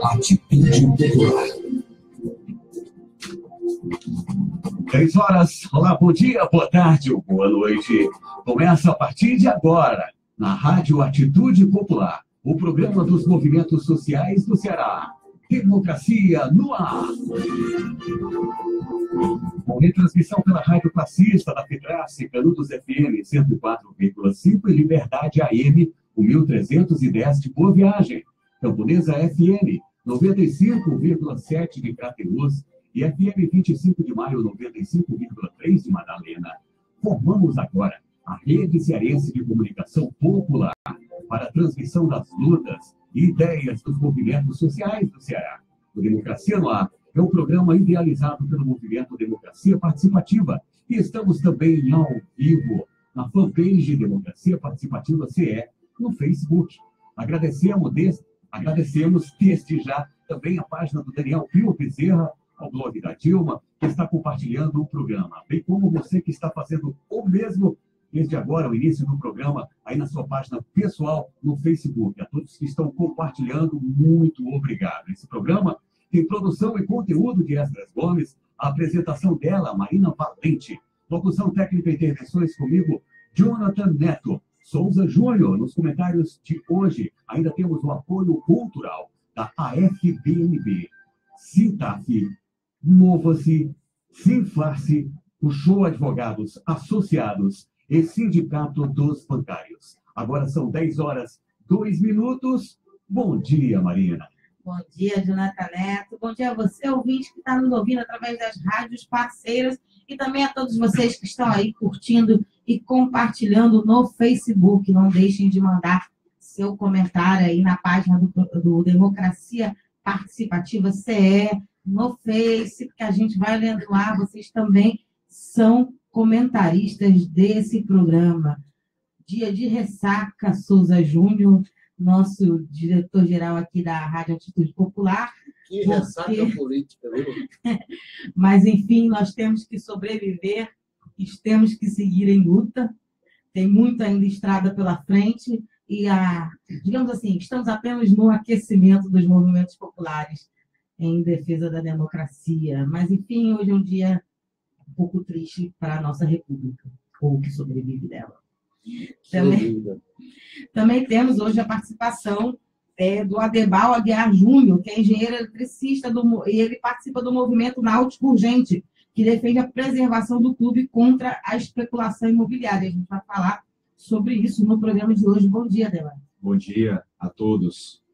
Atitude Popular. 10 horas. Olá, bom dia, boa tarde ou boa noite. Começa a partir de agora, na Rádio Atitude Popular, o programa dos movimentos sociais do Ceará. Democracia no ar. Com retransmissão pela Rádio Fascista da Fitrace, Canudos FM 104,5 e Liberdade AM, o 1310 de Boa Viagem. Camponesa FM 95,7 de Crateús e FM 25 de Maio 95,3 de Madalena. Formamos agora a Rede Cearense de Comunicação Popular para a transmissão das lutas e ideias dos movimentos sociais do Ceará. O Democracia no Ar é um programa idealizado pelo Movimento Democracia Participativa e estamos também ao vivo na fanpage Democracia Participativa CE no Facebook. Agradecemos desde já também a página do Daniel Pio Bezerra, ao blog da Dilma, que está compartilhando o programa, bem como você que está fazendo o mesmo desde agora, o início do programa, aí na sua página pessoal no Facebook. A todos que estão compartilhando, muito obrigado. Esse programa tem produção e conteúdo de Esdras Gomes, a apresentação dela, Marina Valente, locução técnica e intervenções comigo, Jonathan Neto. Souza Júnior, nos comentários de hoje, ainda temos o apoio cultural da AFBNB, Sintaf, Mova-se, Sinfarce, o Show Advogados Associados e Sindicato dos Bancários. Agora são 10 horas, 2 minutos. Bom dia, Marina. Bom dia, Jonathan Neto. Bom dia a você, ouvinte, que está nos ouvindo através das rádios parceiras e também a todos vocês que estão aí curtindo e compartilhando no Facebook. Não deixem de mandar seu comentário aí na página do Democracia Participativa CE, no Face, que a gente vai lendo lá. Vocês também são comentaristas desse programa. Dia de ressaca, Souza Júnior, nosso diretor-geral aqui da Rádio Atitude Popular. Que ressaca política, viu? Mas, enfim, nós temos que sobreviver, temos que seguir em luta. Tem muita ainda estrada pela frente e, digamos assim, estamos apenas no aquecimento dos movimentos populares em defesa da democracia. Mas, enfim, hoje é um dia um pouco triste para a nossa república, ou que sobrevive dela. Também temos hoje a participação do Adebal Aguiar Júnior, que é engenheiro eletricista, e ele participa do movimento Náutico Urgente, que defende a preservação do clube contra a especulação imobiliária. A gente vai falar sobre isso no programa de hoje. Bom dia, Adebal. Bom dia a todos.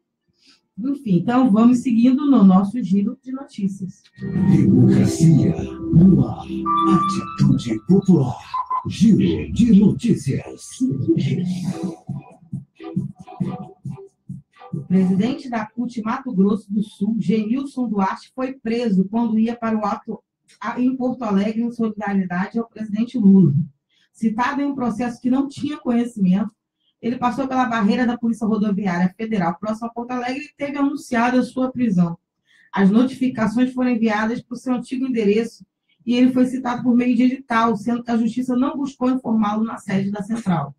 Enfim, então vamos seguindo no nosso giro de notícias. Democracia no ar. Atitude Popular. Giro de notícias. O presidente da CUT Mato Grosso do Sul, Genilson Duarte, foi preso quando ia para o ato em Porto Alegre em solidariedade ao presidente Lula. Citado em um processo que não tinha conhecimento, ele passou pela barreira da Polícia Rodoviária Federal próximo a Porto Alegre e teve anunciado a sua prisão. As notificações foram enviadas para o seu antigo endereço e ele foi citado por meio de edital, sendo que a Justiça não buscou informá-lo na sede da Central.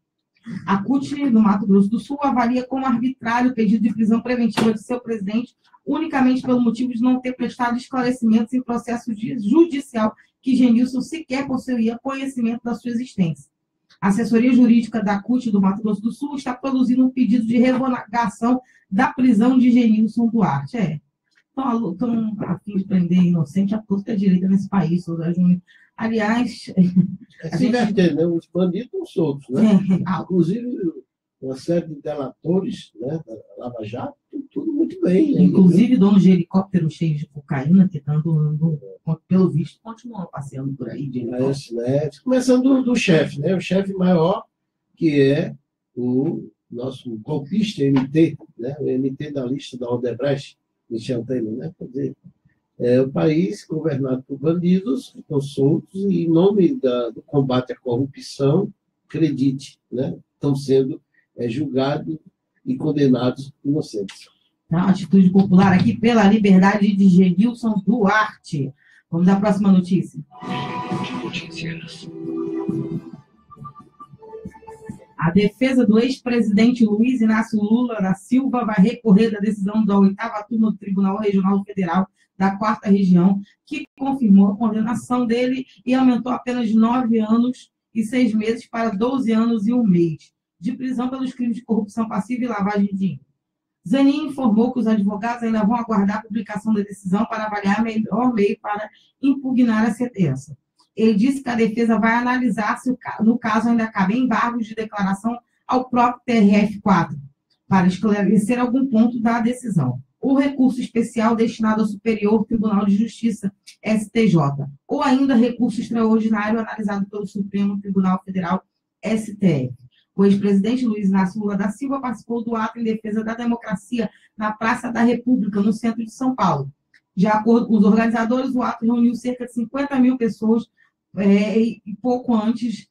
A CUT, no Mato Grosso do Sul, avalia como arbitrário o pedido de prisão preventiva de seu presidente unicamente pelo motivo de não ter prestado esclarecimentos em processo judicial que Genilson sequer possuía conhecimento da sua existência. A assessoria jurídica da CUT do Mato Grosso do Sul está produzindo um pedido de revogação da prisão de Genilson Duarte. estão a fim de prender inocente a torta direita nesse país, Souza Júnior. Aliás, Se inverter, né? Os bandidos estão soltos, né? Inclusive, uma série de delatores, né, da Lava Jato, tudo muito bem. Inclusive, donos de helicóptero cheios de cocaína, que estão, pelo visto, continuam passeando por aí de helicóptero. Né? Começando do chefe, né? O chefe maior, que é o nosso golpista MT, né? O MT da lista da Odebrecht, Michel Temer, né? Quer dizer, é o país governado por bandidos que estão soltos e, em nome do combate à corrupção, acredite, né? Estão sendo julgados e condenados inocentes. Então, atitude popular aqui pela liberdade de Genilson Duarte. Vamos à próxima notícia. Notícias. A defesa do ex-presidente Luiz Inácio Lula da Silva vai recorrer da decisão da 8ª turma do Tribunal Regional Federal da 4ª Região, que confirmou a condenação dele e aumentou apenas de 9 anos e 6 meses para 12 anos e 1 mês de prisão pelos crimes de corrupção passiva e lavagem de dinheiro. Zanin informou que os advogados ainda vão aguardar a publicação da decisão para avaliar o melhor meio para impugnar a sentença. Ele disse que a defesa vai analisar se, no caso, ainda cabe embargos de declaração ao próprio TRF4, para esclarecer algum ponto da decisão. O recurso especial destinado ao Superior Tribunal de Justiça, STJ, ou ainda recurso extraordinário analisado pelo Supremo Tribunal Federal, STF. O ex-presidente Luiz Inácio Lula da Silva participou do ato em defesa da democracia na Praça da República, no centro de São Paulo. De acordo com os organizadores, o ato reuniu cerca de 50 mil pessoas e pouco antes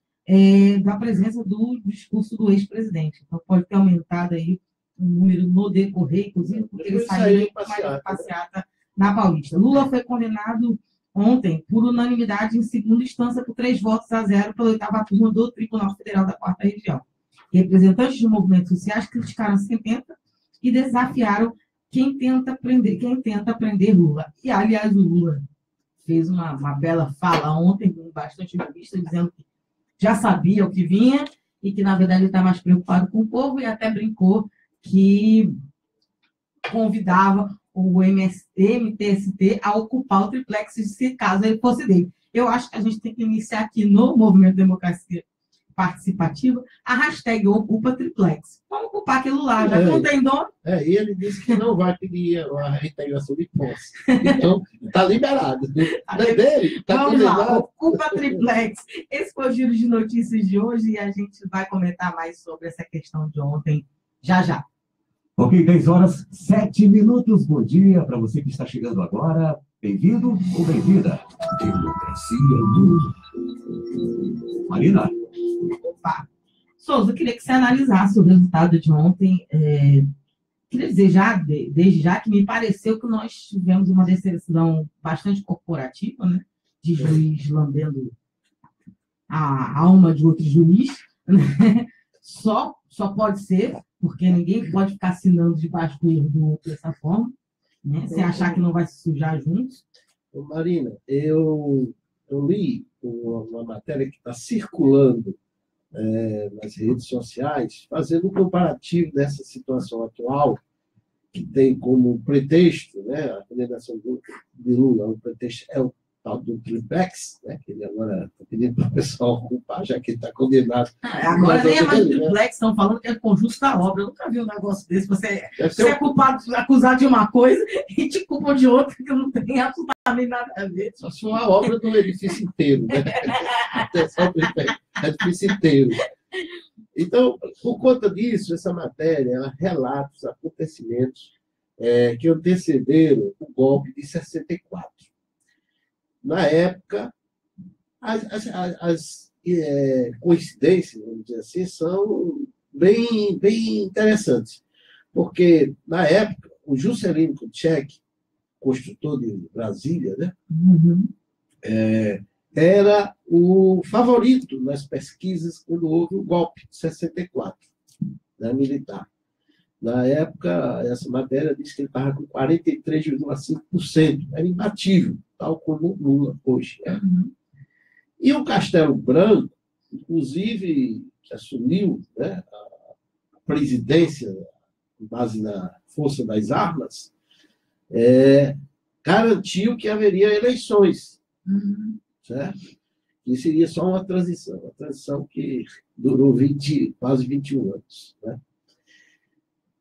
da presença do discurso do ex-presidente. Então, pode ter aumentado aí o número no decorrer, inclusive, porque ele saiu em passeata na Paulista. Lula foi condenado ontem, por unanimidade, em segunda instância, por 3-0 pela 8ª turma do Tribunal Federal da 4ª Região. Representantes de movimentos sociais criticaram a sentença e desafiaram quem tenta prender Lula. E, aliás, o Lula fez uma bela fala ontem, com bastante revista, dizendo que já sabia o que vinha e que, na verdade, ele está mais preocupado com o povo, e até brincou que convidava o MTST a ocupar o triplex, se caso ele fosse dele. Eu acho que a gente tem que iniciar aqui no Movimento Democracia Participativa a hashtag Ocupa Triplex. Vamos ocupar aquilo lá, já não tem dono. E ele disse que não vai pedir a reintegração de posse. Então, está liberado. Não é dele? Tá Vamos lá, Ocupa Triplex. Esse foi o giro de notícias de hoje e a gente vai comentar mais sobre essa questão de ontem, já. Ok, 10h07. Bom dia para você que está chegando agora. Bem-vindo ou bem-vinda. Democracia no... Marina. Opa. Souza, eu queria que você analisasse o resultado de ontem. Queria dizer desde já que me pareceu que nós tivemos uma decisão bastante corporativa, né? De juiz lambendo a alma de outro juiz. Né? Só pode ser, porque ninguém pode ficar assinando debaixo do erro do outro dessa forma, né? Sem achar que não vai se sujar juntos. Marina, eu li uma matéria que está circulando nas redes sociais, fazendo um comparativo dessa situação atual, que tem como pretexto, né, a condenação de Lula, o pretexto é o tal do triplex, né, que ele agora está pedindo para o pessoal ocupar, já que ele está condenado. Agora nem é mais triplex, estão falando que é conjunto da obra. Eu nunca vi um negócio desse. Você é culpado, acusado de uma coisa e te culpam de outra que não tem absolutamente nada a ver. Só se for a obra do edifício inteiro, né? É edifício inteiro. Então, por conta disso, essa matéria ela relata os acontecimentos que antecederam o golpe de 64. Na época, as coincidências, vamos dizer assim, são bem interessantes. Porque, na época, o Juscelino Kubitschek, construtor de Brasília, né? Era o favorito nas pesquisas quando houve o golpe de 64, né, militar. Na época, essa matéria diz que ele estava com 43,5%. Era imbatível, tal como o Lula hoje. E o Castelo Branco, inclusive, que assumiu, né, a presidência com base na força das armas, garantiu que haveria eleições, certo? E seria só uma transição que durou quase 21 anos. Né?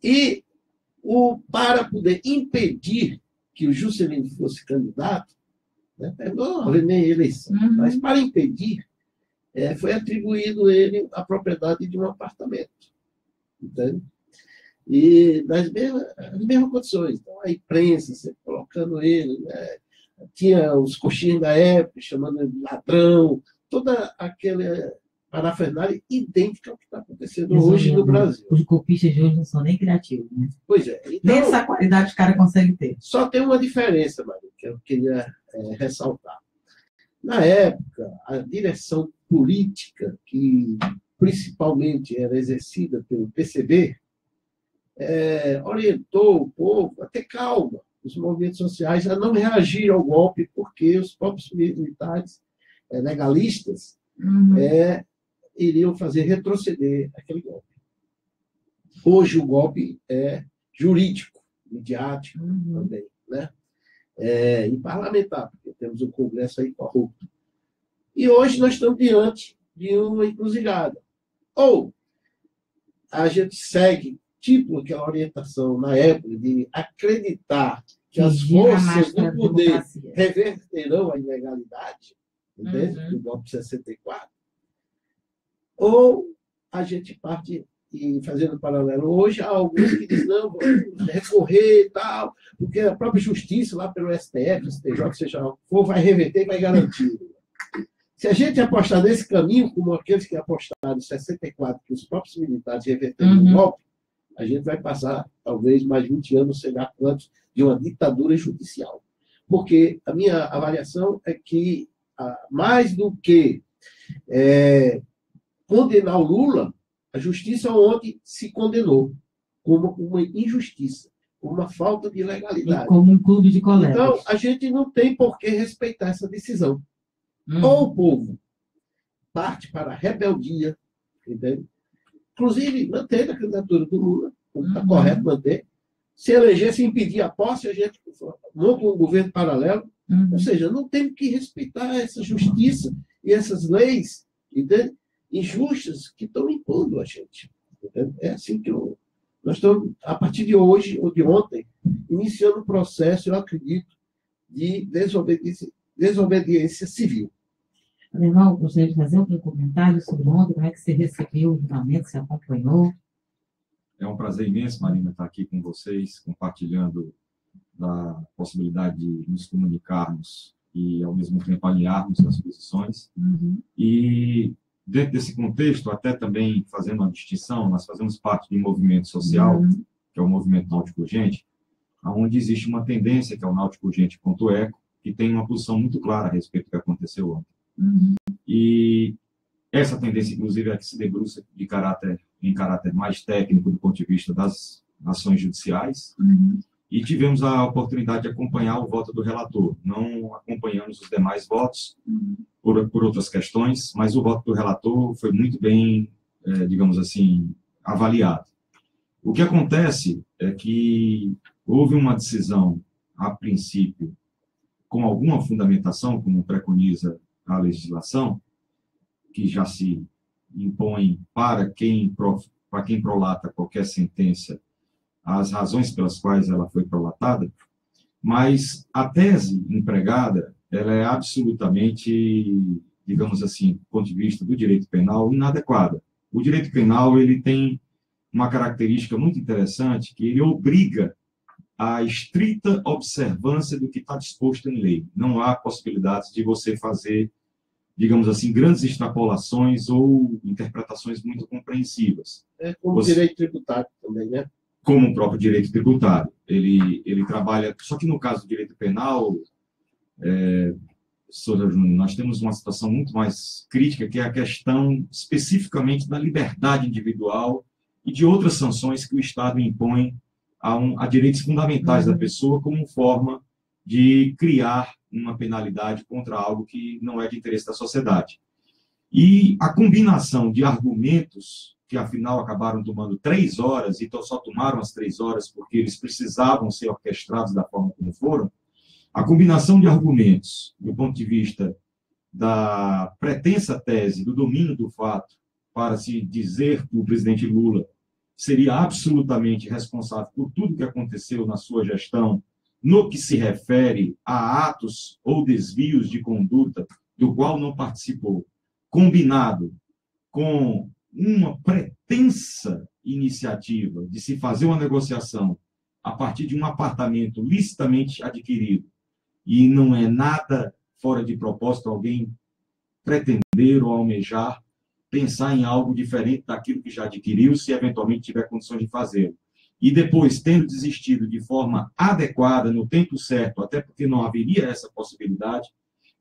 E para poder impedir que o Juscelino fosse candidato, né, não houve nem eleição, mas para impedir, foi atribuído a ele a propriedade de um apartamento. Entende? E nas mesmas condições. Então, a imprensa sempre colocando ele, né? Tinha os coxinhos da época, chamando ele de ladrão, toda aquela parafernália idêntica ao que está acontecendo hoje no Brasil. Os golpistas de hoje não são nem criativos, né? Pois é. Então, nem essa qualidade os caras conseguem ter. Só tem uma diferença, Maria, que eu queria ressaltar. Na época, a direção política, que principalmente era exercida pelo PCB, orientou o povo a ter calma, os movimentos sociais a não reagir ao golpe, porque os próprios militares legalistas iriam fazer retroceder aquele golpe. Hoje o golpe é jurídico, midiático também, né? E parlamentar, porque temos um Congresso aí corrupto. E hoje nós estamos diante de uma encruzilhada. Ou a gente segue tipo aquela orientação na época de acreditar que as forças do poder reverterão a ilegalidade, do golpe de 64, ou a gente parte, e fazendo um paralelo, hoje há alguns que dizem, não, vamos recorrer e tal, porque a própria justiça, lá pelo STF, STJ, seja o que for, vai reverter e vai garantir. Se a gente apostar nesse caminho, como aqueles que apostaram em 64, que os próprios militares reverteram o golpe, a gente vai passar, talvez, mais 20 anos, sei lá quantos, de uma ditadura judicial. Porque a minha avaliação é que, mais do que condenar o Lula, a justiça ontem se condenou como uma injustiça, como uma falta de legalidade. E como um clube de colegas. Então, a gente não tem por que respeitar essa decisão. Ou o povo parte para a rebeldia, entende? Inclusive, manter a candidatura do Lula, como está correto manter, se eleger, se impedir a posse, a gente monta um governo paralelo. Ou seja, não tem que respeitar essa justiça e essas leis, entende? Injustas que estão impondo a gente. Entende? É assim que nós estamos, a partir de hoje ou de ontem, iniciando um processo, eu acredito, de desobediência civil. Alemão, gostaria de fazer um comentário sobre ontem, como é que você recebeu o julgamento, você acompanhou? É um prazer imenso, Marina, estar aqui com vocês, compartilhando da possibilidade de nos comunicarmos e, ao mesmo tempo, alinharmos as posições. E, dentro desse contexto, até também fazendo uma distinção, nós fazemos parte de um movimento social, que é o Movimento Náutico Urgente, onde existe uma tendência, que é o Náutico Urgente.eco, que tem uma posição muito clara a respeito do que aconteceu ontem. E essa tendência, inclusive, é que se debruça em caráter mais técnico do ponto de vista das ações judiciais. E tivemos a oportunidade de acompanhar o voto do relator. Não acompanhamos os demais votos por outras questões, mas o voto do relator foi muito bem, digamos assim, avaliado. O que acontece é que houve uma decisão, a princípio, com alguma fundamentação, como preconiza a legislação, que já se impõe para quem prolata qualquer sentença as razões pelas quais ela foi prolatada, mas a tese empregada ela é absolutamente, digamos assim, do ponto de vista do direito penal, inadequada. O direito penal ele tem uma característica muito interessante, que ele obriga a estrita observância do que está disposto em lei. Não há possibilidades de você fazer, digamos assim, grandes extrapolações ou interpretações muito compreensivas. Como o direito tributário também, né? Como o próprio direito tributário. Ele trabalha... Só que no caso do direito penal, nós temos uma situação muito mais crítica, que é a questão especificamente da liberdade individual e de outras sanções que o Estado impõe a direitos fundamentais da pessoa como forma de criar uma penalidade contra algo que não é de interesse da sociedade. E a combinação de argumentos que afinal acabaram tomando 3 horas, e só tomaram as 3 horas porque eles precisavam ser orquestrados da forma como foram, a combinação de argumentos, do ponto de vista da pretensa tese do domínio do fato, para se dizer que o presidente Lula seria absolutamente responsável por tudo que aconteceu na sua gestão, no que se refere a atos ou desvios de conduta do qual não participou, combinado com uma pretensa iniciativa de se fazer uma negociação a partir de um apartamento licitamente adquirido, e não é nada fora de propósito alguém pretender ou almejar pensar em algo diferente daquilo que já adquiriu, se eventualmente tiver condições de fazê-lo. E depois, tendo desistido de forma adequada, no tempo certo, até porque não haveria essa possibilidade,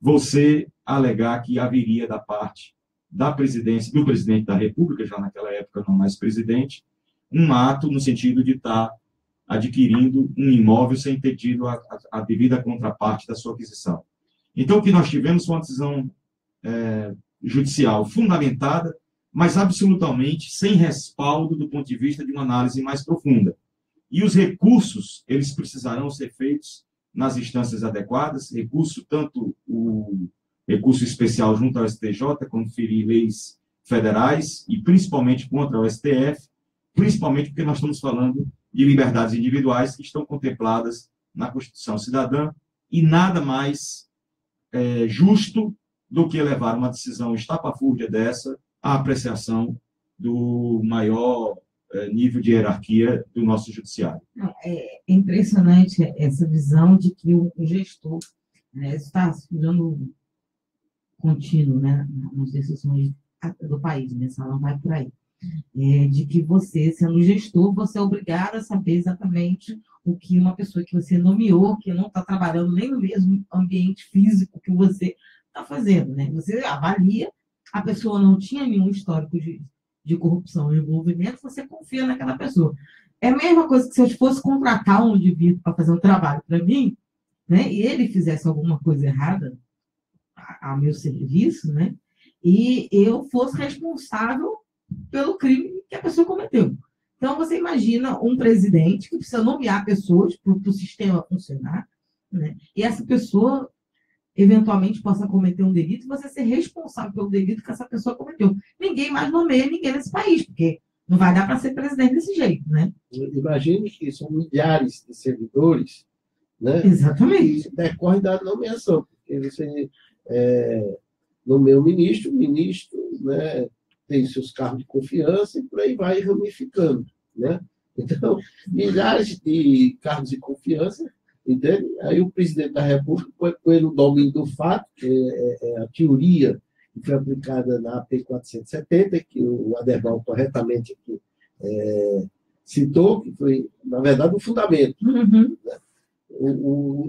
você alegar que haveria da parte da presidência, do presidente da República, já naquela época não mais presidente, um ato no sentido de estar adquirindo um imóvel sem ter tido a devida contraparte da sua aquisição. Então, o que nós tivemos foi uma decisão judicial fundamentada, mas absolutamente sem respaldo do ponto de vista de uma análise mais profunda. E os recursos, eles precisarão ser feitos nas instâncias adequadas, tanto o recurso especial junto ao STJ, quando ferir leis federais, e principalmente contra o STF, principalmente porque nós estamos falando de liberdades individuais que estão contempladas na Constituição Cidadã, e nada mais justo do que levar uma decisão estapafúrdia dessa à apreciação do maior nível de hierarquia do nosso judiciário. É impressionante essa visão de que o gestor está dando contínuo, né, nas decisões do país, né, essa não vai por aí. De que você, sendo gestor, você é obrigado a saber exatamente o que uma pessoa que você nomeou, que não está trabalhando nem no mesmo ambiente físico que você está fazendo, né? Você avalia, a pessoa não tinha nenhum histórico de corrupção, de envolvimento, você confia naquela pessoa. É a mesma coisa que se eu fosse contratar um indivíduo para fazer um trabalho para mim, né, e ele fizesse alguma coisa errada a meu serviço, né, e eu fosse responsável pelo crime que a pessoa cometeu. Então, você imagina um presidente que precisa nomear pessoas para o sistema funcionar, né, e essa pessoa eventualmente possa cometer um delito, e você ser responsável pelo delito que essa pessoa cometeu. Ninguém mais nomeia ninguém nesse país, porque não vai dar para ser presidente desse jeito, né? Imagine que são milhares de servidores, né? Exatamente. Que decorrem da nomeação, porque você nomeia o ministro, né, tem seus cargos de confiança e por aí vai ramificando, né? Então, milhares de cargos de confiança, entende? Aí o presidente da República põe no domínio do fato, que é a teoria que foi aplicada na AP 470, que o Aderbal corretamente aqui citou, que foi, na verdade, o fundamento. Uhum. Né?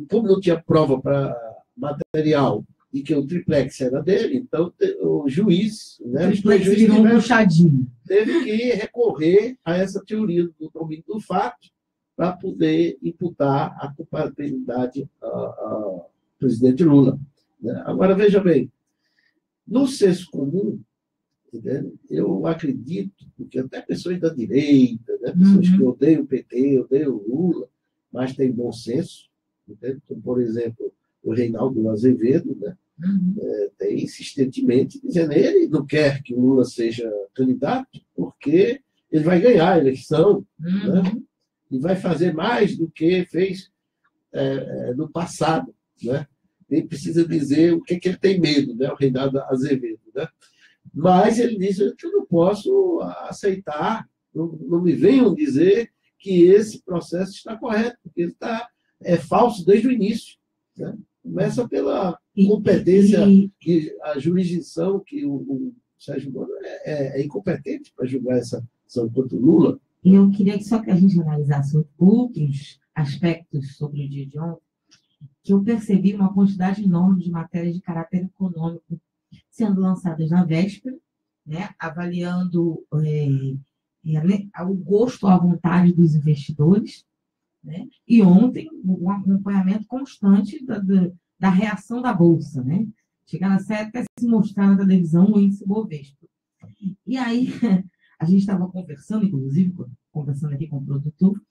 Como não tinha prova para material e que o triplex era dele, então o juiz, né, o triplex virou um puxadinho, teve que recorrer a essa teoria do domínio do fato para poder imputar a culpabilidade ao presidente Lula. Né? Agora, veja bem, no senso comum, entendeu? Eu acredito, porque até pessoas da direita, né, pessoas que odeiam o PT, odeiam o Lula, mas têm bom senso, entendeu? Como, por exemplo, o Reinaldo Azevedo, né, tem insistentemente dizendo que ele não quer que o Lula seja candidato porque ele vai ganhar a eleição, né, e vai fazer mais do que fez no passado. Né? Ele precisa dizer o que ele tem medo, né, o Reinaldo Azevedo. Né? Mas ele diz que eu não posso aceitar, não me venham dizer que esse processo está correto, porque ele é falso desde o início. Né? Começa pela competência, que a jurisdição, que o Sérgio Moro é incompetente para julgar essa ação contra o Lula. E eu queria que só que a gente analisasse outros aspectos sobre o dia de ontem, que eu percebi uma quantidade enorme de matérias de caráter econômico sendo lançadas na véspera, né, avaliando o gosto à vontade dos investidores, né, e ontem um acompanhamento constante da reação da Bolsa, né, chegando até se mostrar na televisão o índice Bovespa. E aí a gente estava conversando, inclusive, conversando aqui com o produtor,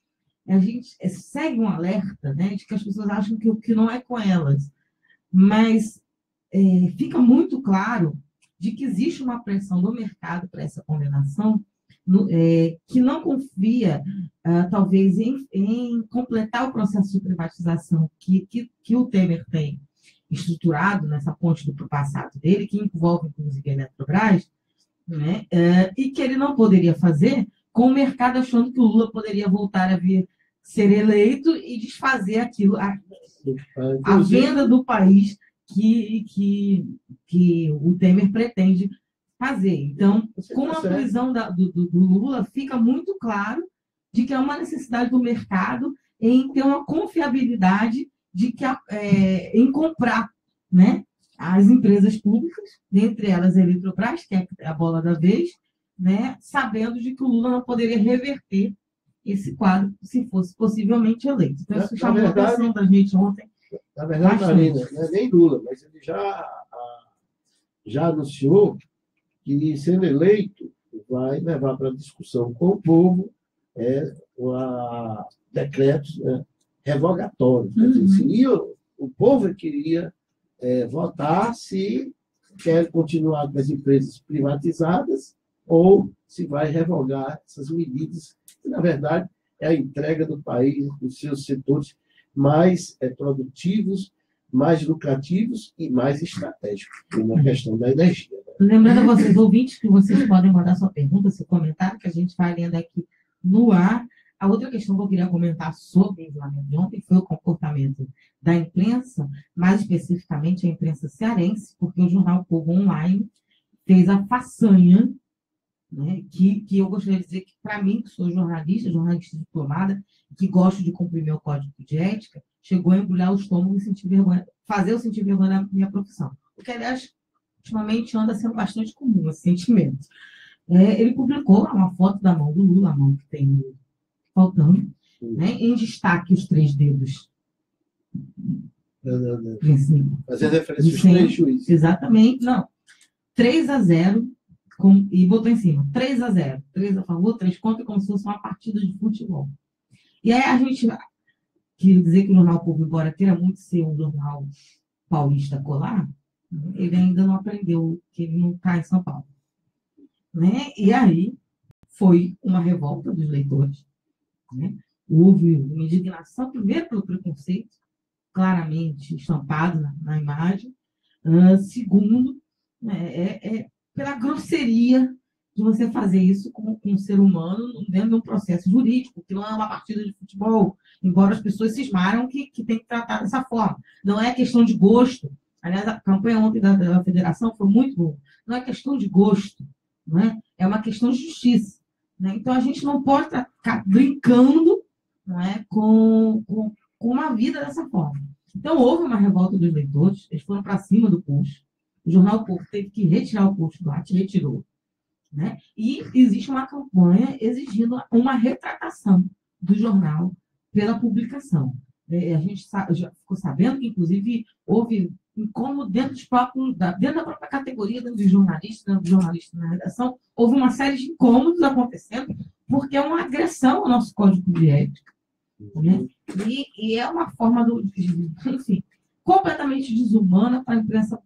a gente segue um alerta, né, de que as pessoas acham que não é com elas, mas fica muito claro de que existe uma pressão do mercado para essa condenação, que não confia, talvez, em completar o processo de privatização que o Temer tem estruturado nessa ponte do passado dele, que envolve, inclusive, a Eletrobras, né? E que ele não poderia fazer com o mercado achando que o Lula poderia voltar a vir ser eleito e desfazer aquilo, a venda do país que o Temer pretende fazer. Então, com a prisão do Lula, fica muito claro de que há uma necessidade do mercado em ter uma confiabilidade em comprar, né, as empresas públicas, dentre elas a Eletrobras, que é a bola da vez, né, sabendo de que o Lula não poderia reverter esse quadro se fosse possivelmente eleito. Então, isso chamou a atenção da gente ontem. Na verdade, Marina, não é nem Lula, mas ele já anunciou que, sendo eleito, vai levar para discussão com o povo decretos, né, revogatórios. Quer dizer, o povo queria votar se quer continuar com as empresas privatizadas ou se vai revogar essas medidas, que, na verdade, é a entrega do país dos seus setores mais produtivos, mais lucrativos e mais estratégicos, na questão da energia. Né? Lembrando a vocês, ouvintes, que vocês podem mandar sua pergunta, seu comentário, que a gente vai lendo aqui no ar. A outra questão que eu queria comentar sobre o isolamento de ontem foi o comportamento da imprensa, mais especificamente a imprensa cearense, porque o jornal Povo Online fez a façanha, né, que eu gostaria de dizer que, para mim, que sou jornalista diplomada, que gosto de cumprir meu código de ética, chegou a embrulhar o estômago e sentir vergonha, fazer eu sentir vergonha na minha profissão. O que, aliás, ultimamente anda sendo bastante comum esse sentimento. Ele publicou uma foto da mão do Lula, a mão que tem faltando, né, em destaque os 3 dedos. Fazendo referência aos 3 juízes. Exatamente, não. 3-0, e botou em cima, 3-0. 3 a favor, 3 contra, como se fosse uma partida de futebol. E aí a gente quer dizer que o Jornal Povo, embora queira muito ser um jornal paulista colar, ele ainda não aprendeu que ele não está em São Paulo. Né? E aí foi uma revolta dos leitores. Né? Houve uma indignação, primeiro, pelo preconceito, claramente estampado na imagem. Segundo, pela grosseria de você fazer isso com um ser humano dentro de um processo jurídico, que não é uma partida de futebol, embora as pessoas cismaram que tem que tratar dessa forma. Não é questão de gosto. Aliás, a campanha ontem da federação foi muito boa. Não é questão de gosto, né? É uma questão de justiça. Né? Então, a gente não pode ficar brincando, não é, com uma vida dessa forma. Então, houve uma revolta dos leitores, eles foram para cima do post. O Jornal Povo teve que retirar o post do ar, retirou. Né? E existe uma campanha exigindo uma retratação do jornal pela publicação. A gente já ficou sabendo que, inclusive, houve incômodo dentro da própria categoria dos jornalistas na redação, houve uma série de incômodos acontecendo, porque é uma agressão ao nosso código de ética. Né? E é uma forma, enfim, completamente desumana para a imprensa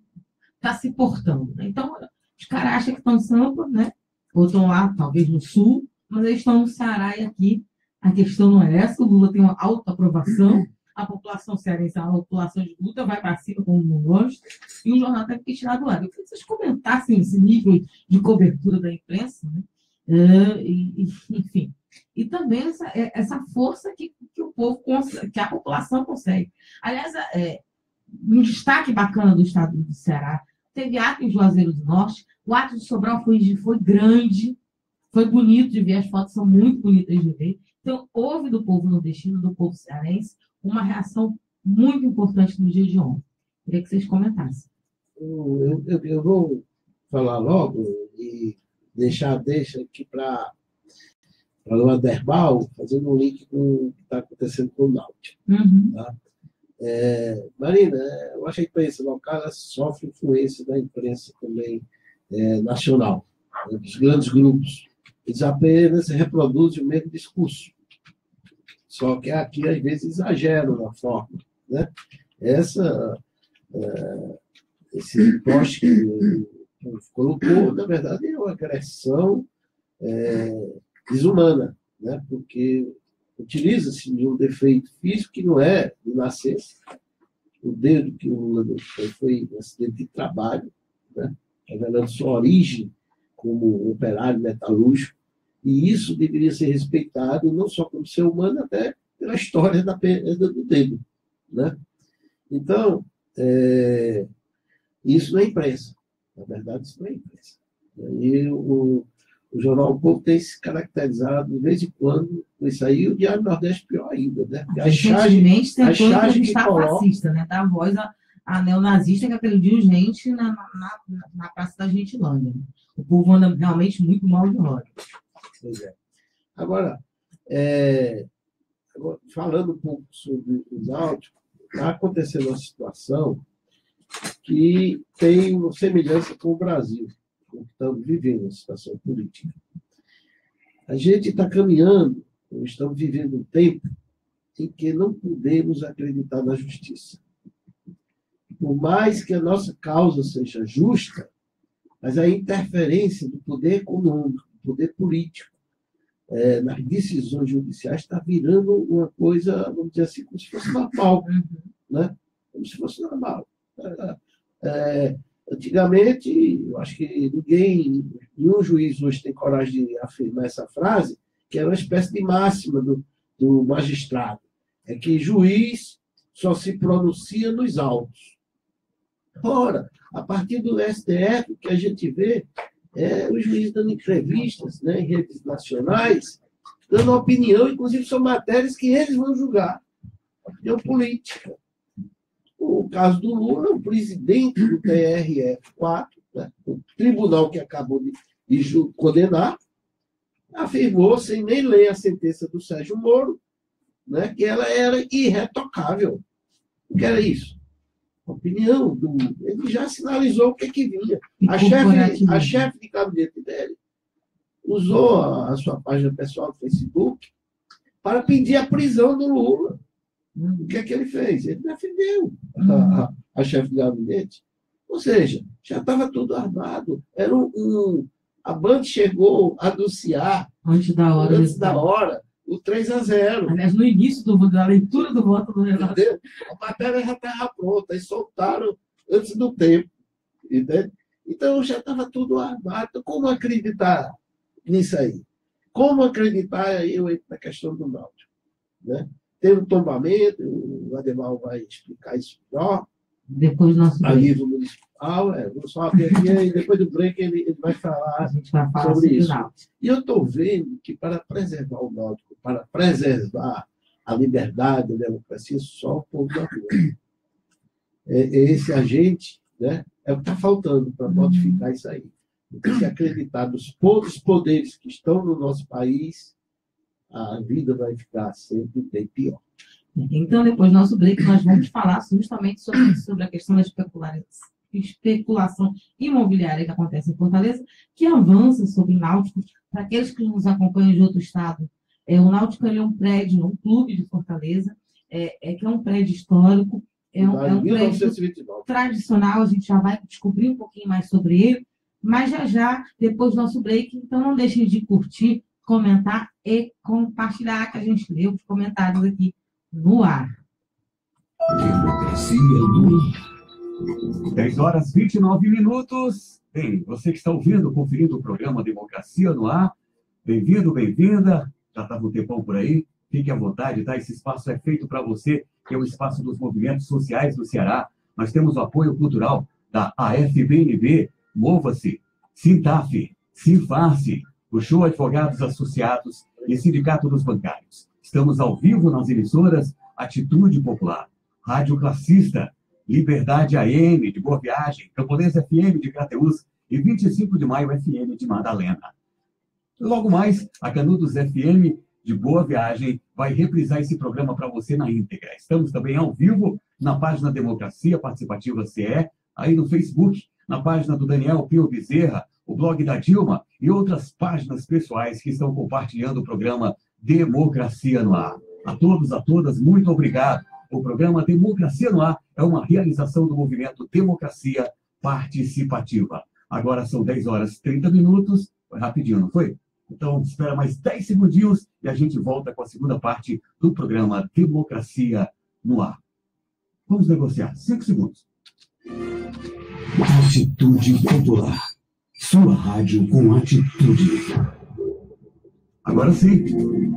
estar se portando. Né? Então, os caras acham que estão em Sampa, né? Ou estão lá, talvez no Sul, mas eles estão no Ceará e aqui a questão não é essa. O Lula tem uma alta aprovação, a população cearense, a população de luta, vai para cima como não gosta, e o jornal tem que tirar do ar. Eu queria que vocês comentassem esse nível de cobertura da imprensa, né? Enfim. E também essa força que o povo consegue, que a população consegue. Aliás, um destaque bacana do estado do Ceará, teve ato em Juazeiro do Norte, o ato de Sobral foi grande, foi bonito de ver, as fotos são muito bonitas de ver. Então, houve do povo nordestino, do povo cearense, uma reação muito importante no dia de ontem. Queria que vocês comentassem. Eu vou falar logo e deixa aqui para o Aderbal, fazendo um link com o que está acontecendo com o Náutico. Tá? Marina, eu acho que a imprensa local sofre influência da imprensa também nacional, né, dos grandes grupos eles apenas reproduzem o mesmo discurso. Só que aqui, às vezes, exageram na forma, né? Esse post que colocou, na verdade, é uma agressão desumana, né? Porque utiliza-se de um defeito físico que não é de nascença. O dedo que o Lula foi um acidente de trabalho, né? Revelando sua origem como operário metalúrgico, e isso deveria ser respeitado não só como ser humano, até pela história da perda do dedo, né? Então, isso não é imprensa. Na verdade, isso não é imprensa. E o Jornal O Povo tem se caracterizado, de vez em quando, com isso aí, e o Diário Nordeste pior ainda, né? Recentemente tentou entrevistar fascista, né? Dar voz a neonazista que agrediu gente na Praça da Gentilândia. O povo anda realmente muito mal de roda. Pois é. Agora, falando um pouco sobre os autos, está acontecendo uma situação que tem uma semelhança com o Brasil, com o que estamos vivendo, uma situação política. A gente está caminhando, estamos vivendo um tempo em que não podemos acreditar na justiça. Por mais que a nossa causa seja justa, mas a interferência do poder econômico, do poder político, nas decisões judiciais está virando uma coisa, vamos dizer assim, como se fosse normal, né? Como se fosse normal. Antigamente, eu acho que nenhum juiz hoje tem coragem de afirmar essa frase, que é uma espécie de máxima do magistrado. É que juiz só se pronuncia nos autos. Ora, a partir do STF, o que a gente vê os juízes dando entrevistas, né, em redes nacionais, dando opinião, inclusive sobre matérias que eles vão julgar. Opinião política. O caso do Lula, o presidente do TRF4, né, o tribunal que acabou de condenar, afirmou, sem nem ler a sentença do Sérgio Moro, né, que ela era irretocável. O que era isso? A opinião do... Ele já sinalizou o que vinha. A chefe de gabinete dele usou a sua página pessoal do Facebook para pedir a prisão do Lula. O que ele fez? Ele defendeu a chefe de gabinete. Ou seja, já estava tudo armado. A Band chegou a anunciar, antes da hora, o 3-0. Aliás, no início da leitura do voto do Renato. A matéria já estava pronta, e soltaram antes do tempo. Entendeu? Então, já estava tudo armado. Como acreditar nisso aí? Como acreditar, eu entro na questão do Náutico, né? Teve um tombamento, o Ademar vai explicar isso melhor. Depois do nosso a nível municipal, vou só abrir aqui, e depois do break ele vai falar, sobre isso. E eu estou vendo que para preservar o Náutico, para preservar a liberdade, a democracia, só o povo da rua. Esse agente, né, é o que está faltando para modificar isso aí. Tem que acreditar nos poucos poderes que estão no nosso país, a vida vai ficar sempre bem pior. Então, depois do nosso break, nós vamos falar justamente sobre a questão da especulação imobiliária que acontece em Fortaleza, que avança sobre o Náutico. Para aqueles que nos acompanham de outro estado, o Náutico é um prédio, um clube de Fortaleza, que é um prédio histórico, é um prédio tradicional, a gente já vai descobrir um pouquinho mais sobre ele, mas já, depois do nosso break, então não deixem de curtir, comentar e compartilhar, que a gente lê os comentários aqui no ar. Democracia no ar. 10h29. Bem, você que está ouvindo, conferindo o programa Democracia no Ar, bem-vindo, bem-vinda. Já estava um tempão por aí. Fique à vontade, tá? Esse espaço é feito para você, que é o espaço dos movimentos sociais do Ceará. Nós temos o apoio cultural da AFBNB, Mova-se, Sintaf, Sinfarce, o Show Advogados Associados e Sindicato dos Bancários. Estamos ao vivo nas emissoras Atitude Popular, Rádio Classista, Liberdade AM de Boa Viagem, Camponesa FM de Crateús e 25 de Maio FM de Madalena. Logo mais, a Canudos FM de Boa Viagem vai reprisar esse programa para você na íntegra. Estamos também ao vivo na página Democracia Participativa CE, aí no Facebook, na página do Daniel Pio Bezerra, o blog da Dilma e outras páginas pessoais que estão compartilhando o programa Democracia no Ar. A todos, a todas, muito obrigado. O programa Democracia no Ar é uma realização do movimento Democracia Participativa. Agora são 10 horas e 30 minutos. Foi rapidinho, não foi? Então, espera mais 10 segundinhos e a gente volta com a segunda parte do programa Democracia no Ar. Vamos negociar. 5 segundos. Atitude Popular. Sua rádio com atitude. Agora sim.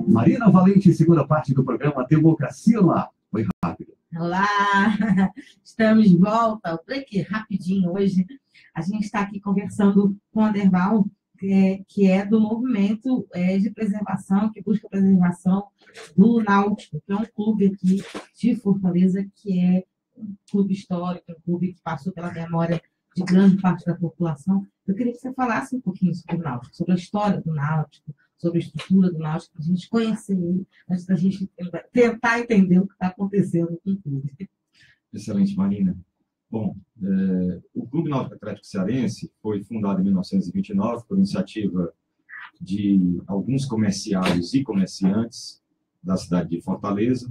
Marina Valente, segunda parte do programa Democracia no Ar. Foi rápido. Olá! Estamos de volta. O break rapidinho hoje. A gente está aqui conversando com o Aderval, que é do movimento de preservação, que busca a preservação do Náutico, que é um clube aqui de Fortaleza, que é um clube histórico, um clube que passou pela memória de grande parte da população. Eu queria que você falasse um pouquinho sobre o Náutico, sobre a história do Náutico, sobre a estrutura do Náutico, para a gente conhecer ele, antes da gente tentar entender o que está acontecendo com o clube. Excelente, Marina. Bom, o Clube Náutico Atlético Cearense foi fundado em 1929 por iniciativa de alguns comerciários e comerciantes da cidade de Fortaleza.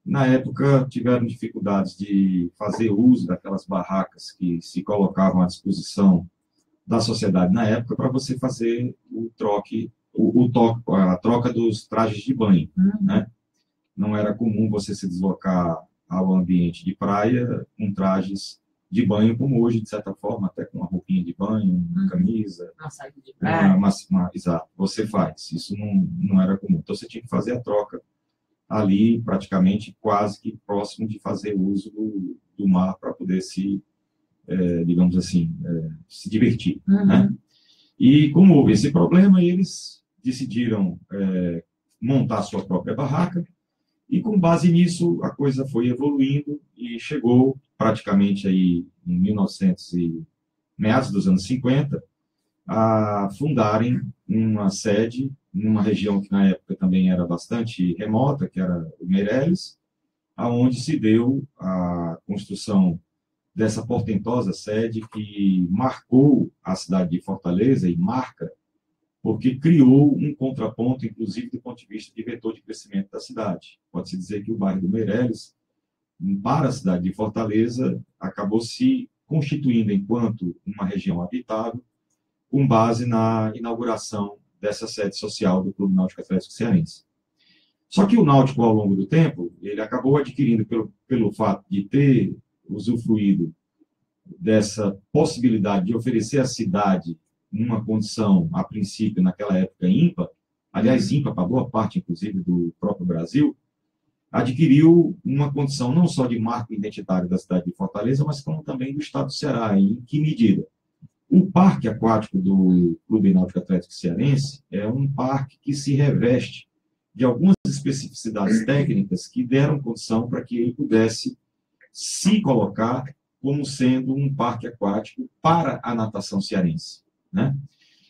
Na época, tiveram dificuldades de fazer uso daquelas barracas que se colocavam à disposição da sociedade na época para você fazer a troca dos trajes de banho, né? Não era comum você se deslocar ao ambiente de praia com trajes de banho, como hoje, de certa forma, até com uma roupinha de banho, uma camisa. Uma saída de praia. Exato, você faz. Isso não era comum. Então, você tinha que fazer a troca ali, praticamente, quase que próximo de fazer uso do mar para poder digamos assim, se divertir, né? E como houve esse problema, eles decidiram montar sua própria barraca, e com base nisso a coisa foi evoluindo e chegou praticamente aí em meados dos anos 50, a fundarem uma sede numa região que na época também era bastante remota, que era o Meireles, aonde se deu a construção dessa portentosa sede que marcou a cidade de Fortaleza e marca, porque criou um contraponto, inclusive, do ponto de vista de vetor de crescimento da cidade. Pode-se dizer que o bairro do Meireles, para a cidade de Fortaleza, acabou se constituindo enquanto uma região habitável, com base na inauguração dessa sede social do Clube Náutico Atlético Cearense. Só que o Náutico, ao longo do tempo, ele acabou adquirindo, pelo fato de ter usufruído dessa possibilidade de oferecer à cidade uma condição, a princípio, naquela época ímpar, aliás, ímpar para boa parte, inclusive, do próprio Brasil, adquiriu uma condição não só de marco identitário da cidade de Fortaleza, mas como também do estado do Ceará. Em que medida? O parque aquático do Clube Náutico Atlético Cearense é um parque que se reveste de algumas especificidades técnicas que deram condição para que ele pudesse se colocar como sendo um parque aquático para a natação cearense, né?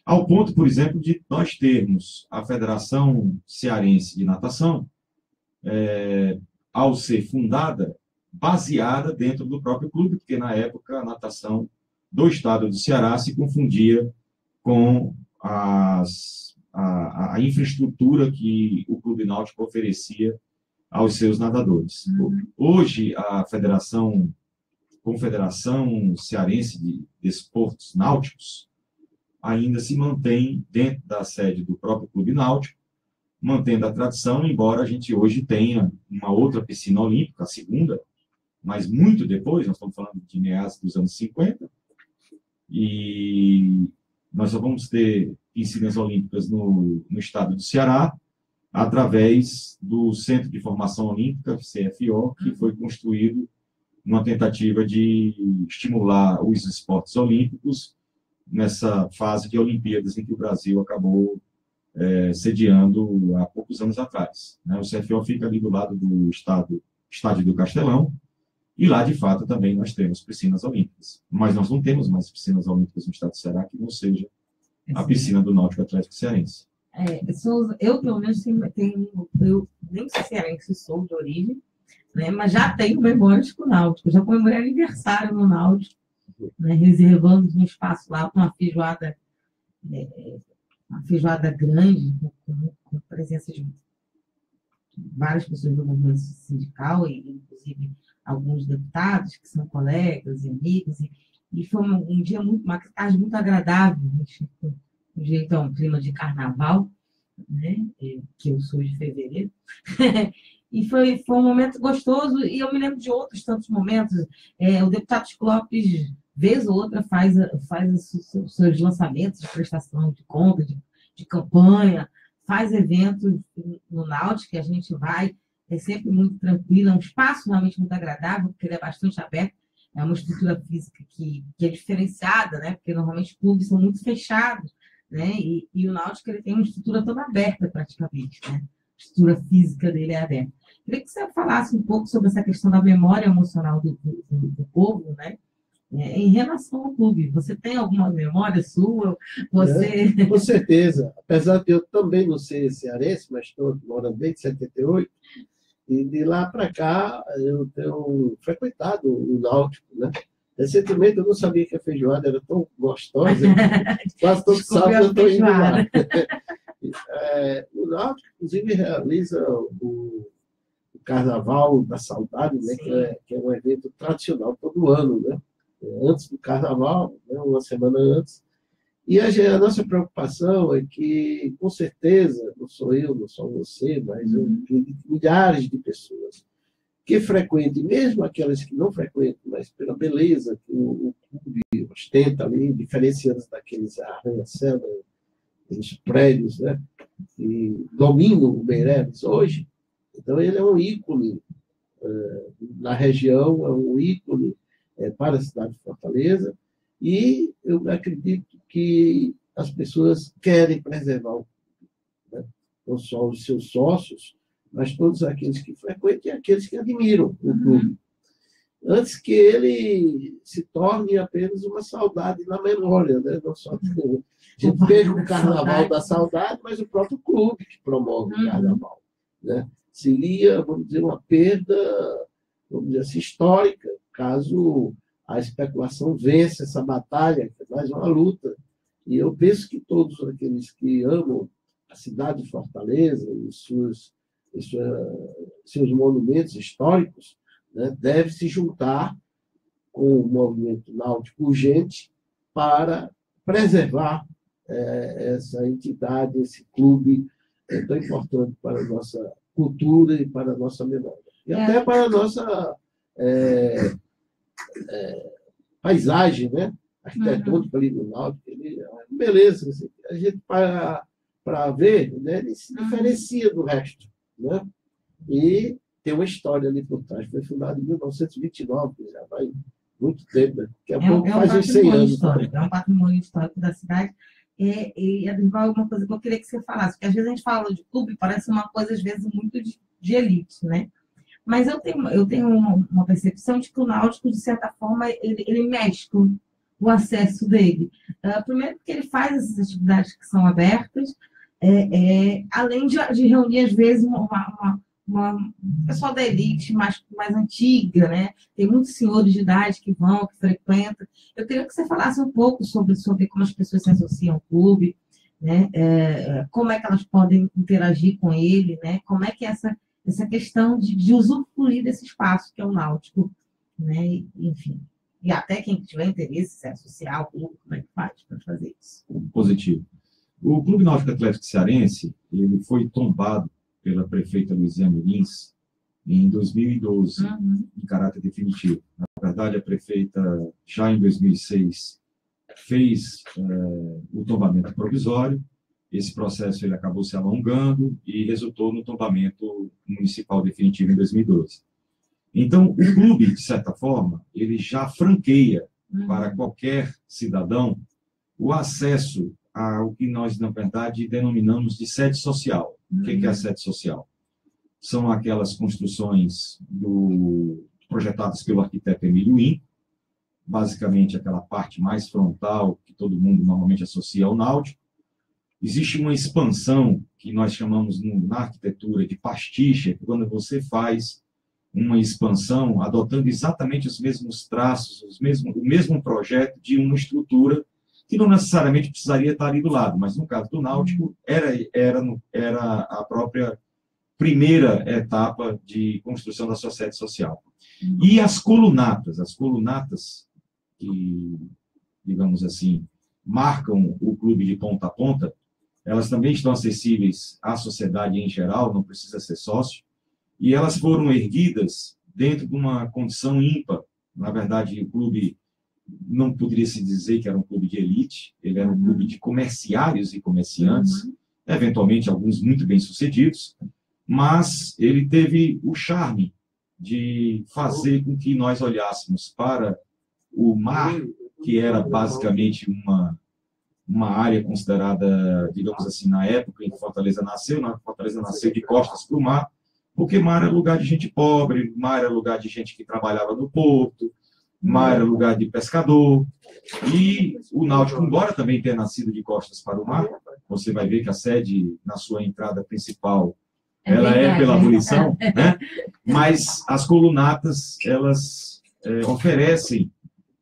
Ao ponto, por exemplo, de nós termos a Federação Cearense de Natação, ao ser fundada, baseada dentro do próprio clube, porque na época a natação do estado do Ceará se confundia com a infraestrutura que o Clube Náutico oferecia aos seus nadadores. Hoje, a Confederação Cearense de Desportos Náuticos ainda se mantém dentro da sede do próprio Clube Náutico, mantendo a tradição, embora a gente hoje tenha uma outra piscina olímpica, a segunda, mas muito depois, nós estamos falando de meados dos anos 50, e nós só vamos ter piscinas olímpicas no estado do Ceará, através do Centro de Formação Olímpica, CFO, que foi construído numa tentativa de estimular os esportes olímpicos nessa fase de Olimpíadas em que o Brasil acabou sediando há poucos anos atrás, né? O CFO fica ali do lado do Estádio do Castelão, e lá, de fato, também nós temos piscinas olímpicas. Mas nós não temos mais piscinas olímpicas no estado do Ceará que não seja a piscina do Náutico Atlético Cearense. Eu, pelo menos, eu nem cearense sou de origem, né, mas já tenho memórias com o Náutico. Já comemorei aniversário no Náutico, né, reservando um espaço lá com uma feijoada uma feijoada grande, com presença de várias pessoas do movimento sindical, e inclusive alguns deputados que são colegas e amigos, e foi um dia uma tarde muito agradável, com jeito a um clima de carnaval, né? Que eu sou de fevereiro. E foi um momento gostoso, e eu me lembro de outros tantos momentos. O deputado Clópis, vez ou outra, faz os seus lançamentos de prestação de conta, de campanha, faz eventos no Náutico, que a gente vai, é sempre muito tranquilo, é um espaço realmente muito agradável, porque ele é bastante aberto, é uma estrutura física que é diferenciada, né? Porque normalmente os clubes são muito fechados, né? E o Náutico ele tem uma estrutura toda aberta praticamente, né? A estrutura física dele é aberta. Queria que você falasse um pouco sobre essa questão da memória emocional do povo, né? Em relação ao clube. Você tem alguma memória sua? Com certeza. Apesar de eu também não ser cearense, mas estou morando desde 78, e de lá para cá eu tenho frequentado o Náutico, né? Recentemente eu não sabia que a feijoada era tão gostosa, quase todo sábado eu estou indo lá. O Náutico, inclusive, realiza o Carnaval da Saudade, né? Que é um evento tradicional todo ano, né? Antes do Carnaval, né? Uma semana antes. E a nossa preocupação é que, com certeza, não sou eu, não sou você, mas milhares de pessoas que frequentem, mesmo aquelas que não frequentam, mas pela beleza que o clube ostenta ali, diferenciando daqueles arranha-céus, aqueles prédios, né, que dominam o Meireles hoje. Então, ele é um ícone na região, é um ícone para a cidade de Fortaleza, e eu acredito que as pessoas querem preservar o clube, né? Não só os seus sócios, mas todos aqueles que frequentam e aqueles que admiram o clube. Antes que ele se torne apenas uma saudade na memória, né? Não só a gente veja o Carnaval da Saudade, mas o próprio clube que promove o Carnaval, né? Seria, vamos dizer, uma perda, vamos dizer assim, histórica, caso a especulação vença essa batalha, que é mais uma luta. E eu penso que todos aqueles que amam a cidade de Fortaleza e seus monumentos históricos, né, devem se juntar com o movimento náutico urgente para preservar essa entidade, esse clube tão importante para a nossa cultura e para a nossa memória. E até para a nossa paisagem, né? Arquitetônica ali no Náutico. Beleza, assim, a gente para ver, né, ele se diferencia do resto, né? E tem uma história ali por trás. Foi fundado em 1929, já vai muito tempo, né? Daqui a pouco faz uns 100 anos. É um patrimônio histórico da cidade. E uma coisa que eu queria que você falasse, porque às vezes a gente fala de clube, parece uma coisa, às vezes, muito de elite, né? Mas eu tenho uma percepção de que o Náutico, de certa forma, ele mexe com o acesso dele. Primeiro porque ele faz essas atividades que são abertas, além de reunir, às vezes, uma pessoal da elite mais antiga, né? Tem muitos senhores de idade que vão, que frequentam. Eu queria que você falasse um pouco sobre como as pessoas se associam ao clube, né? Como é que elas podem interagir com ele, né? Como é que essa questão de usufruir desse espaço que é o Náutico, né? Enfim. E até quem tiver interesse, se associar ao clube, como é que faz para fazer isso? Positivo. O Clube Náutico Atlético Cearense, ele foi tombado pela prefeita Luiziane Lins em 2012, em caráter definitivo. Na verdade, a prefeita, já em 2006, fez o tombamento provisório. Esse processo ele acabou se alongando e resultou no tombamento municipal definitivo em 2012. Então, o clube, de certa forma, ele já franqueia para qualquer cidadão o acesso ao que nós, na verdade, denominamos de sede social. O que é a sede social? São aquelas construções projetadas pelo arquiteto Emílio Im, basicamente aquela parte mais frontal que todo mundo normalmente associa ao Náutico. Existe uma expansão que nós chamamos na arquitetura de pastiche, quando você faz uma expansão adotando exatamente os mesmos traços, o mesmo projeto de uma estrutura que não necessariamente precisaria estar ali do lado, mas no caso do Náutico, era a própria primeira etapa de construção da sua sede social. E as colunatas que, digamos assim, marcam o clube de ponta a ponta, elas também estão acessíveis à sociedade em geral, não precisa ser sócio, e elas foram erguidas dentro de uma condição ímpar. Na verdade, o clube não poderia se dizer que era um clube de elite, ele era um clube de comerciários e comerciantes, eventualmente alguns muito bem-sucedidos, mas ele teve o charme de fazer com que nós olhássemos para o mar, que era basicamente uma área considerada, digamos assim, na época em que Fortaleza nasceu de costas para o mar, porque mar era lugar de gente pobre, mar era lugar de gente que trabalhava no porto, mar era lugar de pescador, e o Náutico, embora também tenha nascido de costas para o mar, você vai ver que a sede, na sua entrada principal, ela é pela abolição, né? Mas as colunatas, elas oferecem,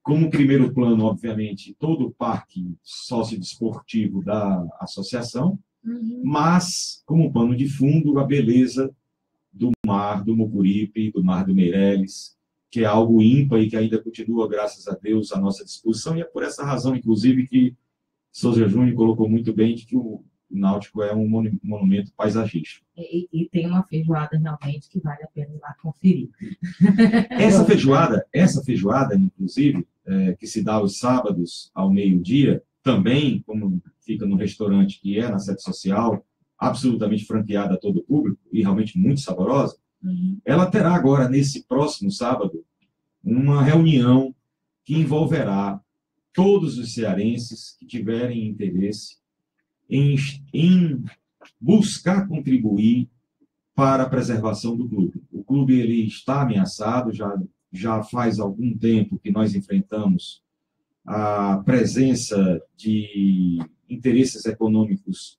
como primeiro plano, obviamente, todo o parque sociodesportivo da associação, mas, como pano de fundo, a beleza do mar do Mucuripe, do mar do Meireles, que é algo ímpar e que ainda continua, graças a Deus, à nossa disposição, e é por essa razão, inclusive, que Souza Júnior colocou muito bem de que o Náutico é um monumento paisagístico. E tem uma feijoada realmente que vale a pena ir lá conferir. Essa feijoada, inclusive, que se dá aos sábados ao meio-dia, também, como fica no restaurante que é na sede social, absolutamente franqueada a todo o público e realmente muito saborosa, ela terá agora, nesse próximo sábado, uma reunião que envolverá todos os cearenses que tiverem interesse em buscar contribuir para a preservação do clube. O clube ele está ameaçado, já faz algum tempo que nós enfrentamos a presença de interesses econômicos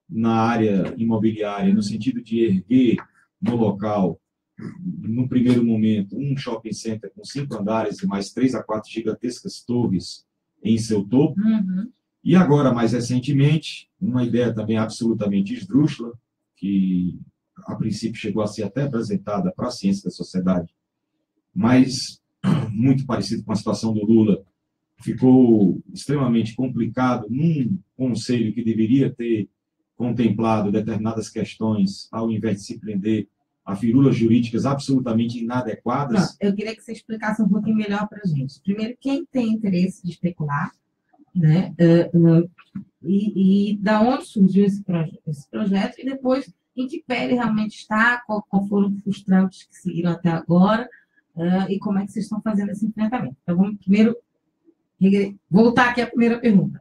na área imobiliária, no sentido de erguer no local, no primeiro momento, um shopping center com 5 andares e mais 3 a 4 gigantescas torres em seu topo. E agora, mais recentemente, uma ideia também absolutamente esdrúxula, que a princípio chegou a ser até apresentada para a ciência da sociedade, mas muito parecido com a situação do Lula, ficou extremamente complicado num conselho que deveria ter contemplado determinadas questões, ao invés de se prender a firulas jurídicas absolutamente inadequadas. Não, eu queria que você explicasse um pouquinho melhor para a gente. Primeiro, quem tem interesse de especular, né? E da onde surgiu esse projeto, e depois em que pé ele realmente está, qual foram os trâmites que seguiram até agora, e como é que vocês estão fazendo esse enfrentamento. Então, vamos primeiro voltar aqui à primeira pergunta.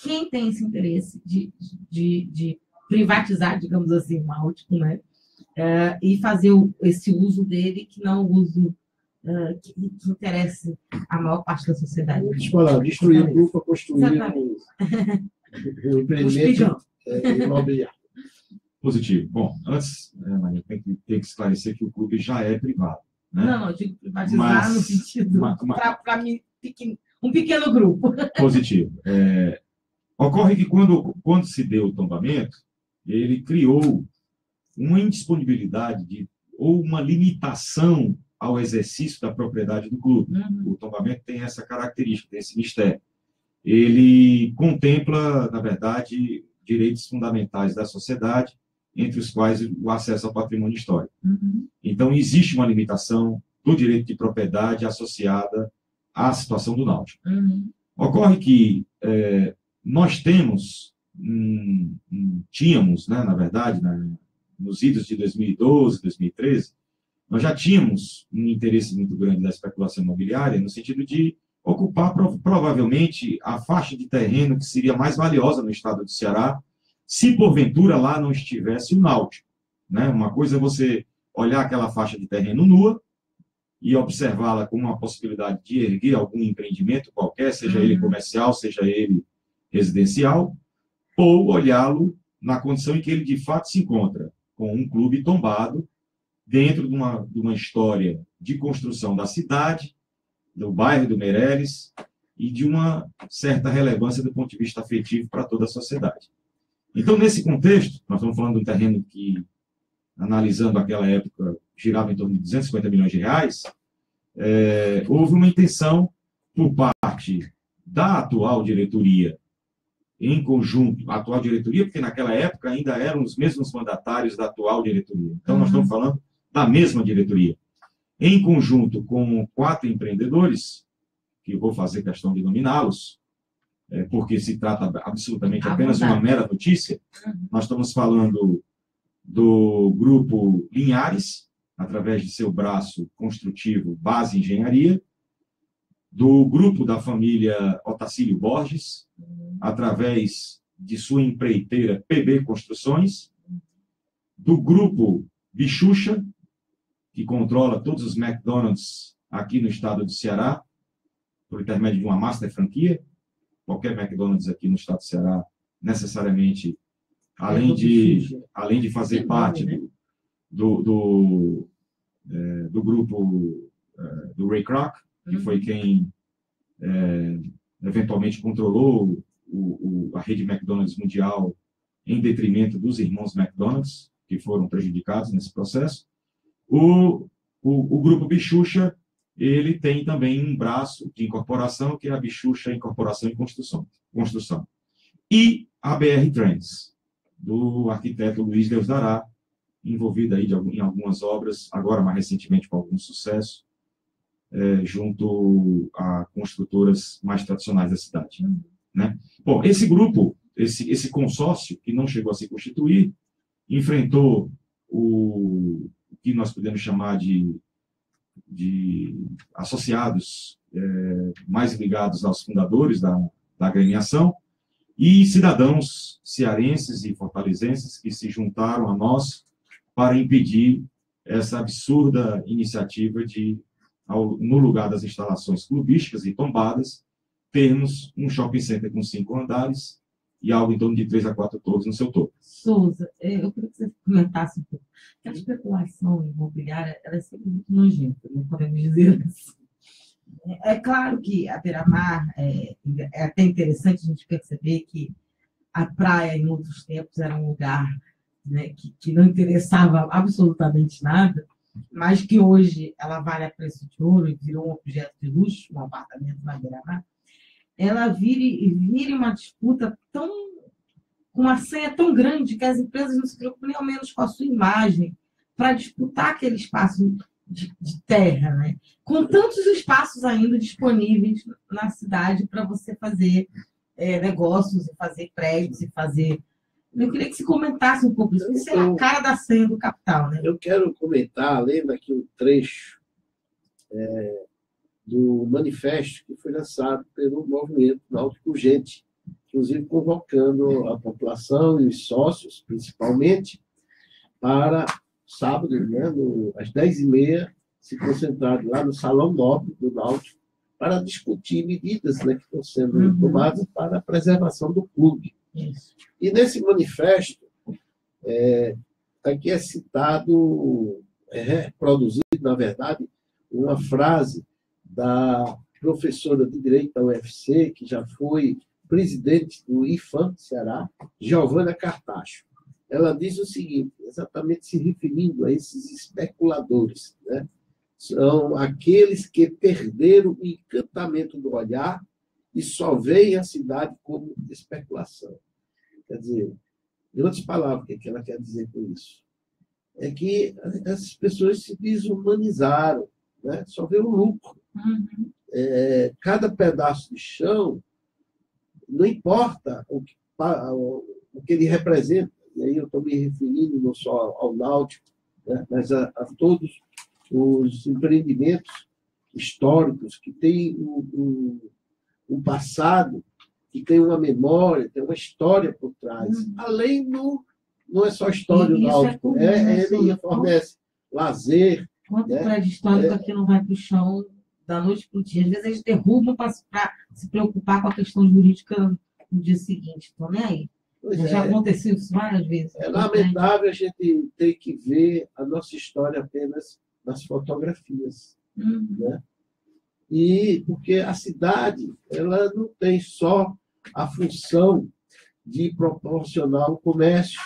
Quem tem esse interesse de privatizar, digamos assim, o Náutico, né? E fazer esse uso dele, que não o uso que interesse a maior parte da sociedade? Destruir o grupo para construir o empreendimento imobiliário. Positivo. Bom, antes, Maria, tem que esclarecer que o clube já é privado. Né? Não, eu digo privatizar no sentido para mim, um pequeno grupo. Positivo. Ocorre que quando se deu o tombamento, ele criou uma indisponibilidade ou uma limitação ao exercício da propriedade do clube. O tombamento tem essa característica, tem esse mistério. Ele contempla, na verdade, direitos fundamentais da sociedade, entre os quais o acesso ao patrimônio histórico. Então, existe uma limitação do direito de propriedade associada à situação do Náutico. Ocorre que nós tínhamos, né, na verdade, nos idos de 2012, 2013, nós já tínhamos um interesse muito grande da especulação imobiliária, no sentido de ocupar provavelmente a faixa de terreno que seria mais valiosa no estado do Ceará, se porventura lá não estivesse o Náutico. Né? Uma coisa é você olhar aquela faixa de terreno nua e observá-la como uma possibilidade de erguer algum empreendimento qualquer, seja ele comercial, seja ele residencial, ou olhá-lo na condição em que ele de fato se encontra, com um clube tombado, dentro de uma história de construção da cidade, do bairro do Meireles, e de uma certa relevância do ponto de vista afetivo para toda a sociedade. Então, nesse contexto, nós estamos falando de um terreno que, analisando aquela época, girava em torno de 250 milhões de reais, houve uma intenção por parte da atual diretoria, em conjunto, a atual diretoria, porque naquela época ainda eram os mesmos mandatários da atual diretoria. Então, nós estamos falando da mesma diretoria. Em conjunto com 4 empreendedores, que eu vou fazer questão de nominá-los, porque se trata absolutamente apenas de uma mera notícia, nós estamos falando do grupo Linhares, através de seu braço construtivo Base Engenharia, do grupo da família Otacílio Borges, através de sua empreiteira PB Construções, do grupo Bichucha, que controla todos os McDonald's aqui no estado do Ceará, por intermédio de uma master franquia. Qualquer McDonald's aqui no estado do Ceará, necessariamente, além de fazer parte do grupo do Ray Kroc, que foi quem eventualmente controlou a rede McDonald's mundial em detrimento dos irmãos McDonald's, que foram prejudicados nesse processo. O grupo Bichucha, ele tem também um braço de incorporação, que é a Bichucha Incorporação e Construção. E a BR Trends, do arquiteto Luiz Deusdará, envolvido aí em algumas obras, agora mais recentemente com algum sucesso, junto a construtoras mais tradicionais da cidade. Né? Bom, esse grupo, esse consórcio, que não chegou a se constituir, enfrentou o que nós podemos chamar de associados mais ligados aos fundadores da agremiação, e cidadãos cearenses e fortalezenses que se juntaram a nós para impedir essa absurda iniciativa de, no lugar das instalações clubísticas e tombadas, termos um shopping center com 5 andares e algo em torno de 3 a 4 torres no seu topo. Souza, eu queria que você comentasse um pouco. A especulação imobiliária, ela é sempre muito nojenta, não podemos dizer assim. É claro que a beira-mar é até interessante a gente perceber que a praia, em outros tempos, era um lugar, né, que não interessava absolutamente nada, mas que hoje ela vale a preço de ouro e virou um objeto de luxo, um apartamento na beira-mar. Ela vira uma disputa com uma senha tão grande que as empresas não se preocupam nem ao menos com a sua imagem para disputar aquele espaço de terra, né? Com tantos espaços ainda disponíveis na cidade para você fazer negócios, e fazer prédios, e fazer... Eu queria que você comentasse um pouco isso, porque isso é a cara da senha do capital, né? Eu quero comentar, lembra aqui um trecho do manifesto que foi lançado pelo movimento Náutico Urgente, inclusive convocando a população e os sócios, principalmente, para sábado, né, às 10h30, se concentrar lá no Salão Nobre do Náutico para discutir medidas, né, que estão sendo tomadas para a preservação do clube. Isso. E nesse manifesto, aqui é citado, reproduzido, na verdade, uma frase da professora de Direito da UFC, que já foi presidente do IFAM Ceará, Giovana Cartacho. Ela diz o seguinte, exatamente se referindo a esses especuladores, né? São aqueles que perderam o encantamento do olhar e só veem a cidade como especulação. Quer dizer, em outras palavras, o que ela quer dizer com isso? É que essas pessoas se desumanizaram, né? Só vê o lucro. Cada pedaço de chão, não importa o que ele representa, e aí eu estou me referindo não só ao Náutico, né, mas a todos os empreendimentos históricos que têm um passado, que tem uma memória, tem uma história por trás. Além do... Não é só história do Náutico, ele fornece lazer. Quanto prédio histórico aqui não vai para o chão da noite para o dia? Às vezes eles derrubam para se preocupar com a questão jurídica no dia seguinte. Estão nem aí. Já aconteceu isso várias vezes. É lamentável a gente ter que ver a nossa história apenas nas fotografias. Né? E porque a cidade ela não tem só a função de proporcionar o comércio,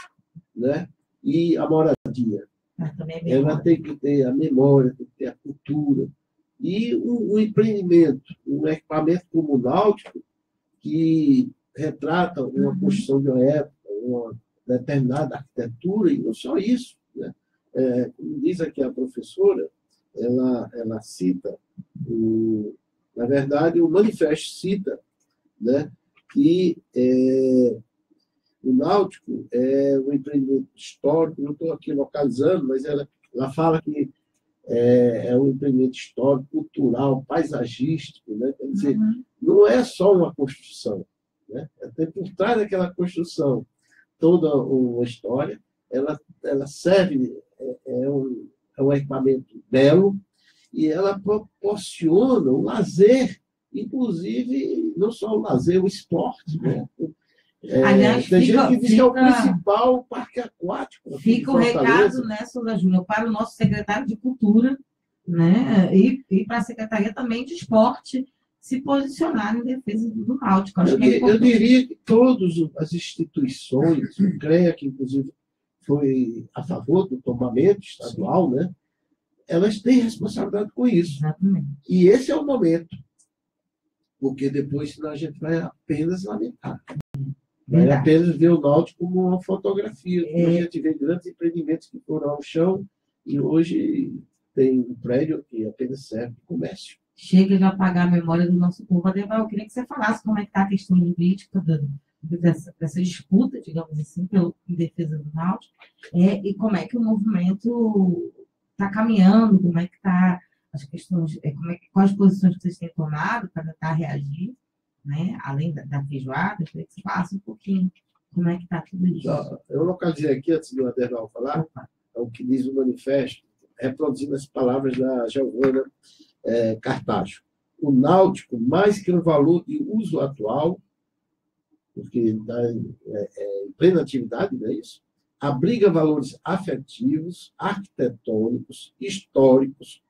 né? E a moradia. Ela tem que ter a memória, tem que ter a cultura. E um empreendimento, um equipamento como o náutico, que retrata uma construção de uma época, uma determinada arquitetura, e não só isso, né? Como diz aqui a professora, ela cita, na verdade, o manifesto cita, né, que o náutico é um empreendimento histórico, não estou aqui localizando, mas ela fala que é um empreendimento histórico, cultural, paisagístico, né? Quer dizer, não é só uma construção, né? Até por trás daquela construção toda uma história, ela serve, é um equipamento belo, e ela proporciona o lazer, inclusive, não só o lazer, o esporte, né? Aliás, tem gente que diz que é o principal parque aquático. Fica o recado, né, Souza Júnior, para o nosso secretário de Cultura, né, e para a Secretaria também de Esporte se posicionar em defesa do náutico. Eu diria que todas as instituições, o CREA, que inclusive foi a favor do tombamento estadual, né, elas têm responsabilidade com isso. Exatamente. E esse é o momento, porque depois senão a gente vai apenas lamentar. Vai apenas ver o náutico como uma fotografia. A gente vê grandes empreendimentos que foram ao chão e hoje tem um prédio que apenas serve de comércio. Chega de apagar a memória do nosso povo. Ademar, eu queria que você falasse como é que está a questão jurídica dessa disputa, digamos assim, em defesa do náutico, e como é que o movimento está caminhando, como é que está as questões, quais posições que vocês têm tomado para tentar reagir, né? Além da feijoada, eu queria que você falasse um pouquinho como é que está tudo isso. Eu localizei aqui, antes do Aderval falar, é o que diz o manifesto, reproduzindo as palavras da Giovana Cartacho. O náutico, mais que um valor de uso atual, porque está em plena atividade, não é isso? Abriga valores afetivos, arquitetônicos, históricos,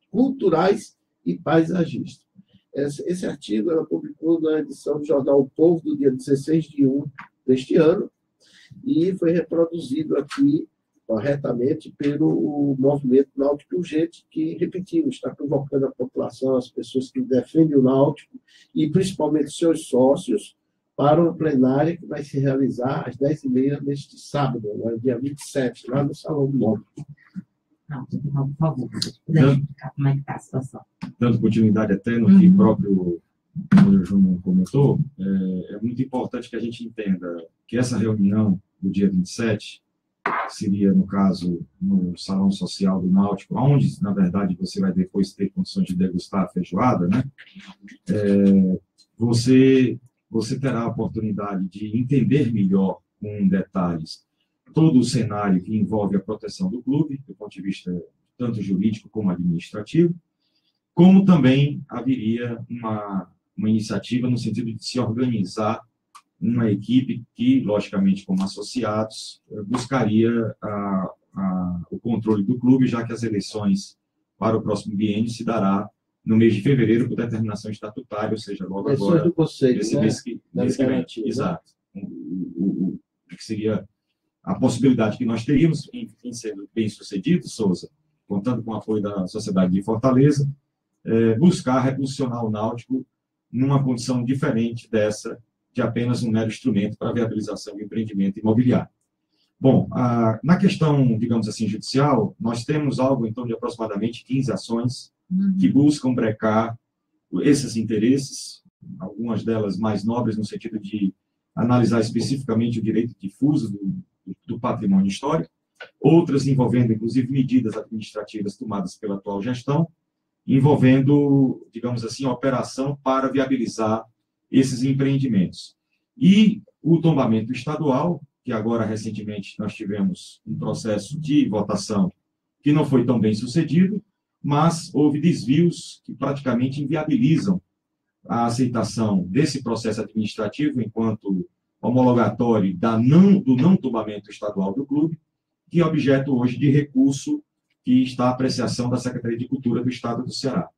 culturais e paisagistas. Esse artigo ela publicou na edição do jornal O Povo, do dia 16 de 1 deste ano, e foi reproduzido aqui corretamente pelo movimento Náutico Urgente, que, repetimos, está convocando a população, as pessoas que defendem o náutico, e principalmente seus sócios, para uma plenária que vai se realizar às 10h30 neste sábado, dia 27, lá no Salão do Monte. Não, por favor, puder explicar como é que está a situação. Dando continuidade até no que o próprio Júnior comentou, é muito importante que a gente entenda que essa reunião do dia 27 seria, no caso, no Salão Social do Náutico, onde, na verdade, você vai depois ter condições de degustar a feijoada, né? Você terá a oportunidade de entender melhor, com detalhes, todo o cenário que envolve a proteção do clube, do ponto de vista tanto jurídico como administrativo, como também haveria uma iniciativa no sentido de se organizar uma equipe que, logicamente, como associados, buscaria o controle do clube, já que as eleições para o próximo biênio se dará no mês de fevereiro, por determinação estatutária, ou seja, logo agora, do conselho, esse né? mês que vem. Exato. O que seria a possibilidade que nós teríamos, em sendo bem-sucedidos, Souza, contando com o apoio da sociedade de Fortaleza, buscar reposicionar o náutico numa condição diferente dessa, de apenas um mero instrumento para a viabilização do empreendimento imobiliário. Bom, na questão, digamos assim, judicial, nós temos algo em torno de aproximadamente 15 ações que buscam brecar esses interesses, algumas delas mais nobres no sentido de analisar especificamente o direito difuso do patrimônio histórico, outras envolvendo, inclusive, medidas administrativas tomadas pela atual gestão, envolvendo, digamos assim, a operação para viabilizar esses empreendimentos. E o tombamento estadual, que agora, recentemente, nós tivemos um processo de votação que não foi tão bem sucedido, mas houve desvios que praticamente inviabilizam a aceitação desse processo administrativo enquanto homologatório do não tombamento estadual do clube, que é objeto hoje de recurso que está à apreciação da Secretaria de Cultura do Estado do Ceará.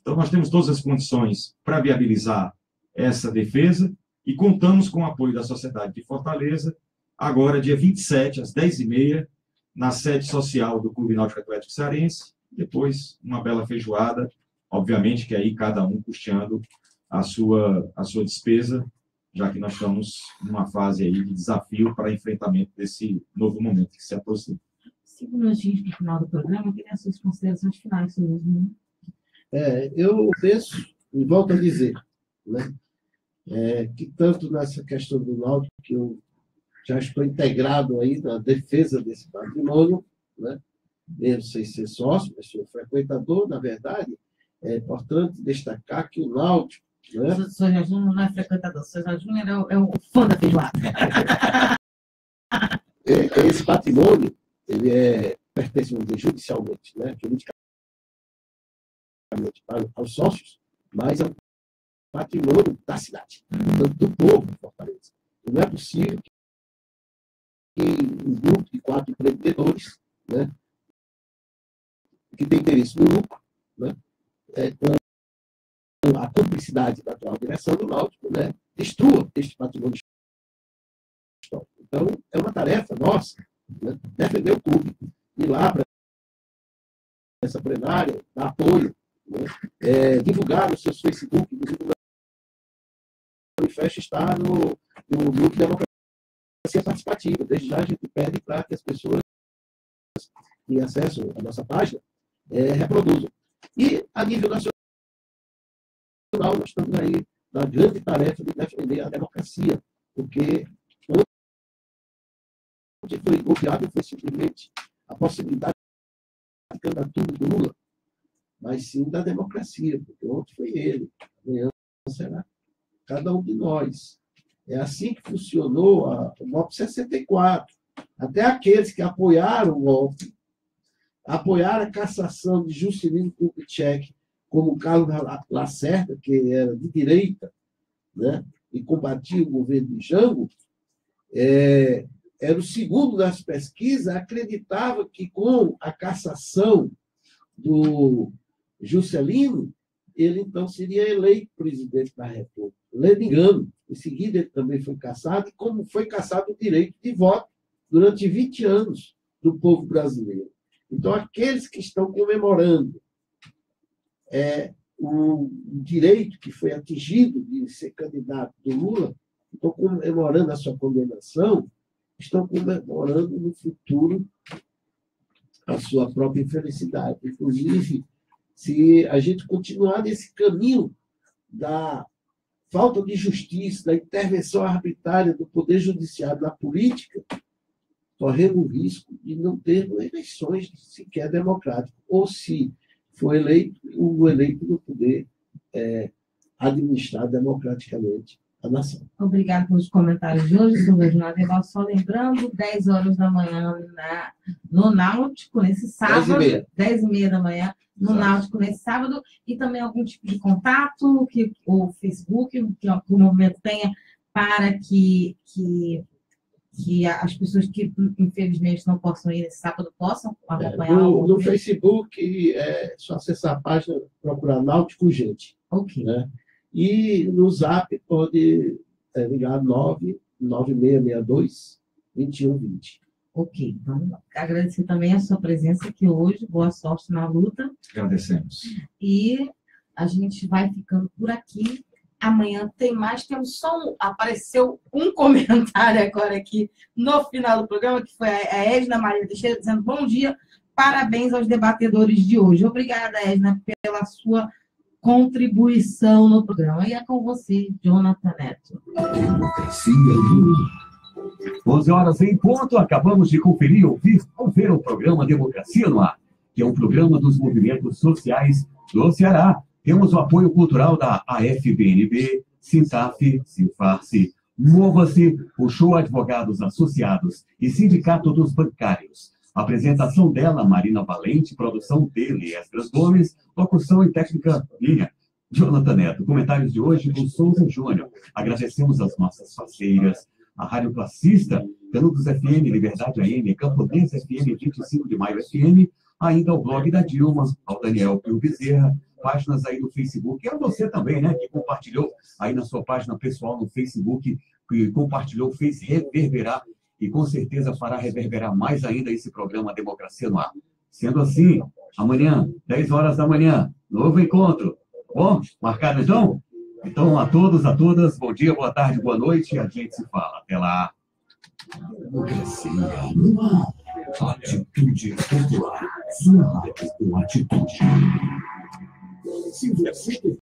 Então, nós temos todas as condições para viabilizar essa defesa e contamos com o apoio da sociedade de Fortaleza, agora, dia 27, às 10h30, na sede social do Clube Náutico Atlético Cearense, depois uma bela feijoada, obviamente que aí cada um custeando a sua despesa, já que nós estamos numa fase aí de desafio para enfrentamento desse novo momento que se aproxima. 5 minutinhos para o final do programa, eu queria as suas considerações finais, senhor Osmar. Eu penso, e volto a dizer, né, que tanto nessa questão do Náutico, que eu já estou integrado aí na defesa desse patrimônio, né, mesmo sem ser sócio, mas sou frequentador, na verdade, é importante destacar que o Náutico... Né? O senhor Júnior não é frequentador, o senhor Júnior é o fã da feijoada. Esse patrimônio, ele pertence, vamos dizer, judicialmente, né, juridicamente aos sócios, mas é um patrimônio da cidade, portanto, do povo de Fortaleza. E não é possível que um grupo de 4 empreendedores, né, que tem interesse no lucro, né, com a cumplicidade da atual direção do Náutico, né, destrua este patrimônio histórico. Então, é uma tarefa nossa, né, defender o clube, ir lá para essa plenária, dar apoio, né, divulgar nos seus Facebook, inclusive o manifesto está no grupo de democracia participativa. Desde já a gente pede para que as pessoas que acessam a nossa página reproduzam. E, a nível nacional, nós estamos aí na grande tarefa de defender a democracia, porque onde foi golpeado foi simplesmente a possibilidade de candidatura do Lula, mas sim da democracia, porque ontem foi ele, amanhã será cada um de nós. É assim que funcionou o golpe 64. Até aqueles que apoiaram o golpe, apoiaram a cassação de Juscelino Kubitschek, como o Carlos Lacerda, que era de direita, né, e combatia o governo de Jango, era o segundo das pesquisas, acreditava que com a cassação do Juscelino, ele então seria eleito presidente da República. Lendo engano, em seguida ele também foi cassado, e como foi cassado o direito de voto durante 20 anos do povo brasileiro. Então, aqueles que estão comemorando o direito que foi atingido de ser candidato do Lula, estão comemorando a sua condenação, estão comemorando no futuro a sua própria infelicidade. Inclusive, se a gente continuar nesse caminho da falta de justiça, da intervenção arbitrária do Poder Judiciário na política, corremos o risco de não ter eleições sequer democráticas. Ou, se for eleito, o eleito não poder administrar democraticamente a nação. Obrigado pelos comentários de hoje sobre o Jornal Rival. Só lembrando, 10 horas da manhã no Náutico, nesse sábado, 10h30 da manhã, no Náutico, nesse sábado, e também algum tipo de contato que o Facebook, que o movimento tenha, para que as pessoas que, infelizmente, não possam ir nesse sábado possam acompanhar. No Facebook, é só acessar a página, procurar Náutico Gente. Ok. Né? E no Zap pode ligar 99662-2120. Ok, então agradecer também a sua presença aqui hoje, boa sorte na luta. Agradecemos. E a gente vai ficando por aqui. Amanhã tem mais, apareceu um comentário agora aqui no final do programa, que foi a Edna Maria Teixeira, dizendo bom dia, parabéns aos debatedores de hoje. Obrigada, Edna, pela sua contribuição no programa. E é com você, Jonathan Neto. 11 horas em ponto, acabamos de conferir ou ver o programa Democracia no Ar, que é um programa dos movimentos sociais do Ceará. Temos o apoio cultural da AFBNB, Sintaf, Sinfarce, Mova-se, o Show Advogados Associados e Sindicato dos Bancários. Apresentação dela, Marina Valente, produção dele, Esdras Gomes, locução e técnica minha, Jonathan Neto. Comentários de hoje com Souza Júnior. Agradecemos as nossas parceiras, a Rádio Classista, Canudos FM, Liberdade AM, Camponense FM, 25 de Maio FM, ainda o blog da Dilma, ao Daniel Pio Bezerra, páginas aí no Facebook. E a você também, né, que compartilhou aí na sua página pessoal no Facebook, que compartilhou, fez reverberar e com certeza fará reverberar mais ainda esse programa Democracia no Ar. Sendo assim, amanhã, 10 horas da manhã, novo encontro. Bom, marcado então? Então, a todos, a todas, bom dia, boa tarde, boa noite, e a gente se fala. Até lá. Democracia no ar. Atitude popular. Sua rádio com atitude. Se você